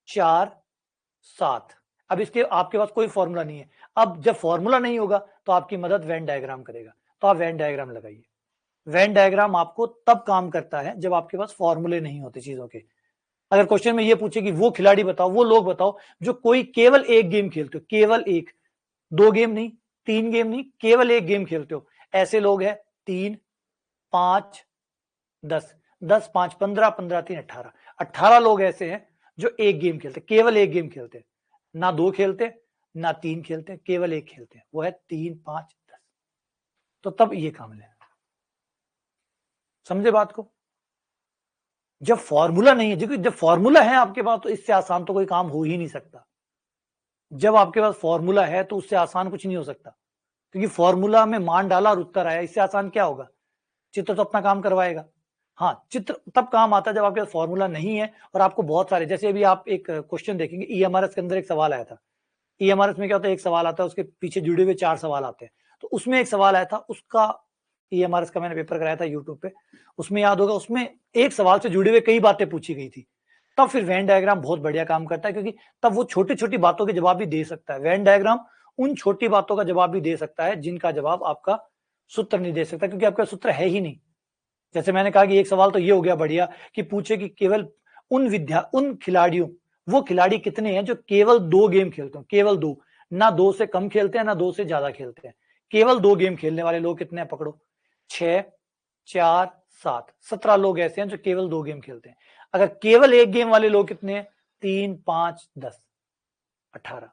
4, 7। अब इसके आपके पास कोई फॉर्मूला नहीं है। अब जब फॉर्मूला नहीं होगा तो आपकी मदद वेन डायग्राम करेगा, तो आप वेन डायग्राम लगाइए। वेन डायग्राम आपको तब काम करता है जब आपके पास फॉर्मूले नहीं होते चीजों के। अगर क्वेश्चन में ये पूछे कि वो खिलाड़ी बताओ, वो लोग बताओ जो कोई केवल एक गेम खेलते हो, केवल एक, 2 गेम नहीं, 3 गेम नहीं, केवल एक गेम खेलते हो, ऐसे लोग हैं 3, 5, 10, 10, 5, 15, 15, 3, 18, 18 लोग ऐसे हैं जो एक गेम खेलते, केवल एक गेम खेलते, ना 2 खेलते, ना 3 खेलते, केवल एक खेलते हैं, वो है 3, 5, 10। तो तब ये काम है, समझे बात को। जब फॉर्मूला नहीं है, जब फॉर्मूला है आपके पास, तो इससे आसान तो कोई काम हो ही नहीं सकता। जब आपके पास फॉर्मूला है तो उससे आसान कुछ नहीं हो सकता, क्योंकि फॉर्मूला में मान डाला और उत्तर आया, इससे आसान क्या होगा। चित्र तो अपना काम करवाएगा। हाँ, चित्र तब काम आता है जब आपके पास फॉर्मूला नहीं है और आपको बहुत सारे, जैसे अभी आप एक क्वेश्चन देखेंगे, ईएमआरएस के अंदर एक सवाल आया था। ईएमआरएस में क्या होता है, एक सवाल आता है, उसके पीछे जुड़े हुए 4 सवाल आते हैं। तो उसमें एक सवाल आया था, उसका ईएमआरएस का मैंने पेपर कराया था यूट्यूब पे, उसमें याद होगा, उसमें एक सवाल से जुड़े हुए कई बातें पूछी गई थी। तब फिर वेन डायग्राम बहुत बढ़िया काम करता है, क्योंकि तब वो छोटी-छोटी बातों के जवाब भी दे सकता है। वेन डायग्राम उन छोटी बातों का जवाब भी दे सकता है जिनका जवाब आपका सूत्र नहीं दे सकता, क्योंकि आपका सूत्र है ही नहीं। जैसे मैंने कहा कि एक सवाल तो ये हो गया बढ़िया कि पूछे कि केवल उन खिलाड़ियों, वो खिलाड़ी कितने हैं जो केवल 2 गेम खेलते हैं, केवल 2, ना 2 से कम खेलते हैं, ना 2 से ज्यादा खेलते हैं, केवल 2 गेम खेलने वाले लोग कितने हैं, पकड़ो, 6, 4, 7, 17 लोग ऐसे हैं जो केवल 2 गेम खेलते हैं। अगर केवल 1 गेम वाले लोग कितने हैं, 3, 5, 10, 18।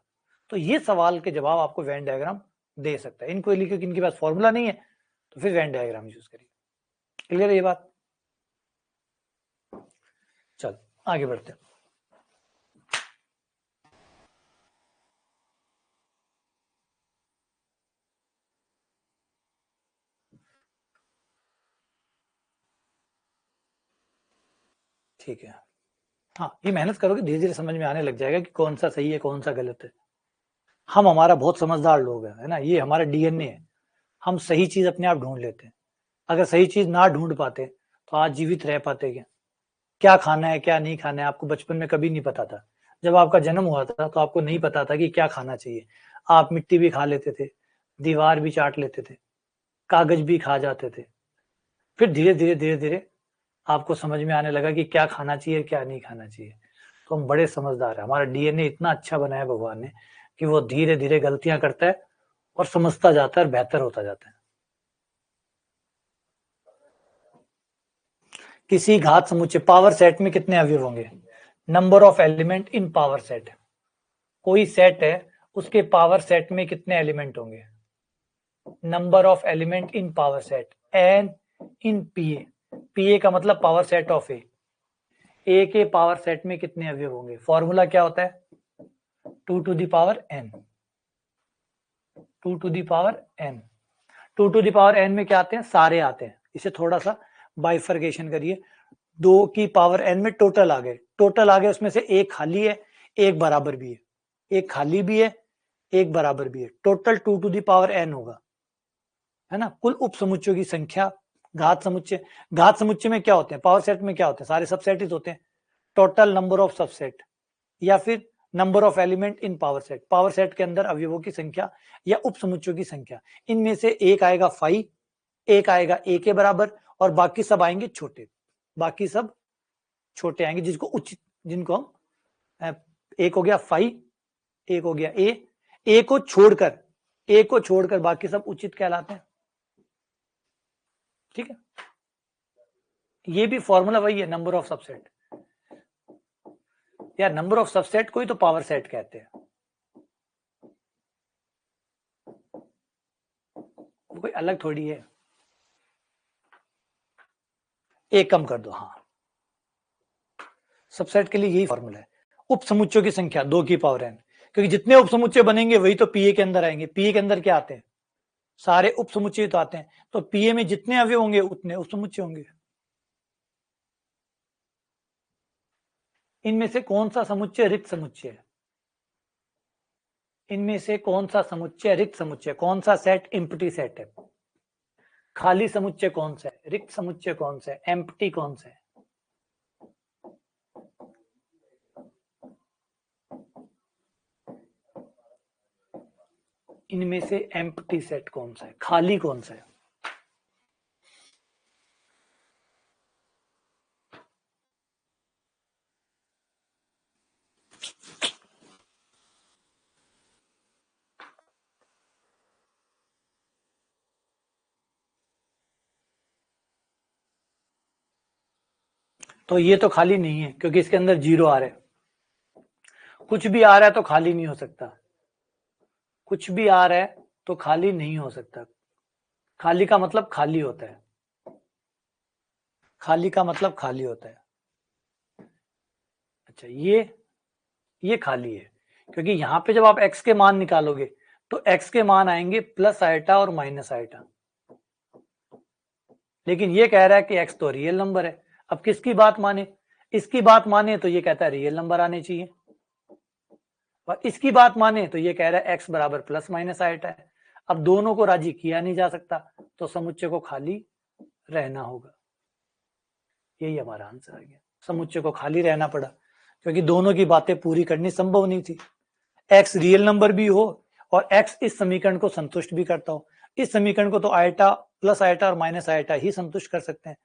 तो ये सवाल के जवाब आपको वेन डायग्राम दे सकता है। इनको लिखे कि इनके पास फॉर्मूला नहीं है, तो फिर वेन डायग्राम यूज करिए। क्लियर है ये बात? चल आगे बढ़ते हैं। ठीक है, हाँ, ये मेहनत करोगे धीरे धीरे समझ में आने लग जाएगा कि कौन सा सही है कौन सा गलत है। हम हमारा बहुत समझदार लोग हैं, है ना, ये हमारा डीएनए है। हम सही चीज अपने आप ढूंढ लेते हैं। अगर सही चीज ना ढूंढ पाते तो आज जीवित रह पाते क्या? क्या खाना है क्या नहीं खाना है आपको बचपन में कभी नहीं पता था। जब आपका जन्म हुआ था तो आपको नहीं पता था कि क्या खाना चाहिए। आप मिट्टी भी खा लेते थे, दीवार भी चाट लेते थे, कागज भी खा जाते थे। फिर धीरे धीरे धीरे धीरे आपको समझ में आने लगा कि क्या खाना चाहिए क्या नहीं खाना चाहिए। तो हम बड़े समझदार हैं, हमारा डीएनए इतना अच्छा बनाया भगवान ने कि वो धीरे धीरे गलतियां करता है और समझता जाता है और बेहतर होता जाता है। किसी घात समुच्चय पावर सेट में कितने अवयव होंगे? Number of element in power set. कोई सेट है, उसके पावर सेट में कितने एलिमेंट होंगे? Number of element in power set, N in P A. P A का मतलब power set of A. A के पावर सेट में कितने अवयव होंगे? फॉर्मूला क्या होता है? 2 to the power N. 2 to the power N. 2 to the power N में क्या आते हैं? सारे आते हैं। इसे थोड़ा सा बाइफर्केशन करिए। 2 की पावर एन में टोटल आ गए, टोटल आ गए, उसमें से एक खाली है, एक बराबर भी है, एक खाली भी है, एक बराबर भी है, total 2 to the power N होगा, है ना। कुल उप समुच्चयों की संख्या। घात समुच्चय, घात समुच्चय में क्या होते हैं? पावर सेट में क्या होते हैं? सारे सबसेट ही होते हैं। टोटल नंबर ऑफ सबसेट, या फिर number of element in power set, power set के अंदर अवयवों की संख्या या उप समुच्चयों की संख्या। इनमें से एक आएगा फाई, एक आएगा ए के बराबर, और बाकी सब आएंगे छोटे, बाकी सब छोटे आएंगे, जिसको उचित, जिनको हम एक हो गया फाई, एक हो गया ए को छोड़कर, ए को छोड़कर बाकी सब उचित कहलाते हैं। ठीक है, ये भी फॉर्मूला वही है, नंबर ऑफ सबसेट, या नंबर ऑफ सबसेट को ही तो पावर सेट कहते हैं। वो कोई अलग थोड़ी है। एक कम कर दो, हाँ, सबसेट के लिए यही फॉर्मूला है। उप समुच्चयों की संख्या 2 की पावर एन, क्योंकि जितने उप समुच्चय बनेंगे वही तो पीए के अंदर आएंगे। पीए के अंदर क्या आते हैं? सारे उप समुच्चय तो आते हैं, तो पीए में जितने अवयव होंगे उतने उप समुच्चय होंगे। इनमें से कौन सा समुच्चय रिक्त समुच्चय है? इनमें से कौन सा समुच्चय रिक्त समुच्चय, कौन सा सेट एम्प्टी सेट है? खाली समुच्चय कौन सा है? रिक्त समुच्चय कौन सा है? एम्प्टी कौन सा है? इनमें से एम्प्टी सेट कौन सा है? खाली कौन सा है? तो ये तो खाली नहीं है, क्योंकि इसके अंदर जीरो आ रहा है। कुछ भी आ रहा है तो खाली नहीं हो सकता, कुछ भी आ रहा है तो खाली नहीं हो सकता। खाली का मतलब खाली होता है, खाली का मतलब खाली होता है। अच्छा, ये खाली है, क्योंकि यहां पे जब आप x के मान निकालोगे तो x के मान आएंगे प्लस आइटा और माइनस आइटा। लेकिन ये कह रहा है कि x तो रियल नंबर है। अब किसकी बात माने? इसकी बात माने तो ये कहता है रियल नंबर आने चाहिए, और इसकी बात माने तो ये कह रहा है x बराबर प्लस माइनस आइटा है। अब दोनों को राजी किया नहीं जा सकता, तो समुच्चय को खाली रहना होगा। यही हमारा आंसर आ गया। समुच्चय को खाली रहना पड़ा क्योंकि दोनों की बातें पूरी करनी संभव नहीं थी। x रियल नंबर भी हो और x इस समीकरण को संतुष्ट भी करता हो। इस समीकरण को तो आइटा प्लस आइटा और माइनस आइटा ही संतुष्ट कर सकते हैं,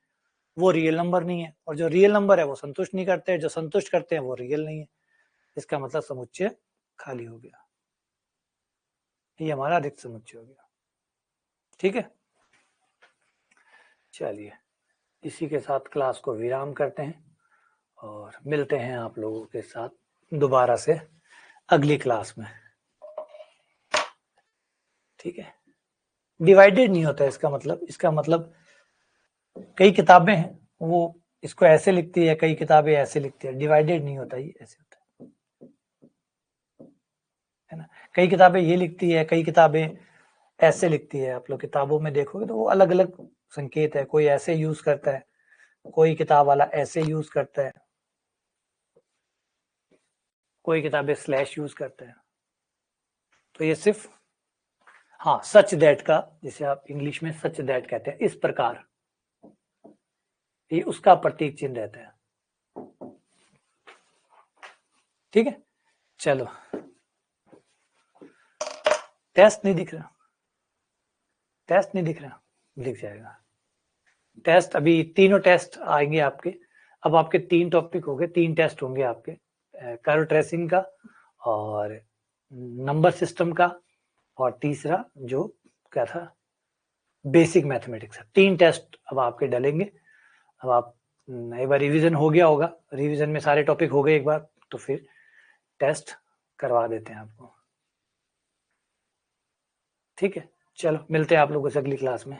वो रियल नंबर नहीं है, और जो रियल नंबर है वो संतुष्ट नहीं करते हैं, जो संतुष्ट करते हैं वो रियल नहीं है। इसका मतलब समुच्चय खाली हो गया। ये हमारा रिक्त समुच्चय हो गया। ठीक है, चलिए इसी के साथ क्लास को विराम करते हैं और मिलते हैं आप लोगों के साथ दोबारा से अगली क्लास में। ठीक है, डिवाइडेड नहीं होता इसका मतलब कई किताबें हैं वो इसको ऐसे लिखती है, कई किताबें ऐसे लिखती है, डिवाइडेड नहीं होता, ये ऐसे होता है ना। कई किताबें ये लिखती है, कई किताबें ऐसे लिखती है। आप लोग किताबों में देखोगे तो वो अलग अलग संकेत है, कोई ऐसे यूज करता है, कोई किताब वाला ऐसे यूज करता है, कोई किताबें स्लैश यूज करता है। तो ये सिर्फ हाँ सच दैट का, जिसे आप इंग्लिश में सच दैट कहते हैं, इस प्रकार ये उसका प्रतीक चिन्ह रहता है। ठीक है, चलो टेस्ट नहीं दिख रहा, टेस्ट नहीं दिख रहा, दिख जाएगा टेस्ट। अभी तीनों टेस्ट आएंगे आपके। अब आपके 3 टॉपिक हो गए, 3 टेस्ट होंगे आपके, कर्व ट्रेसिंग का और नंबर सिस्टम का, और तीसरा जो क्या था, बेसिक मैथमेटिक्स। 3 टेस्ट अब आपके डलेंगे। अब आप एक बार रिवीजन हो गया होगा, रिवीजन में सारे टॉपिक हो गए एक बार, तो फिर टेस्ट करवा देते हैं आपको। ठीक है, चलो मिलते हैं आप लोगों से अगली क्लास में।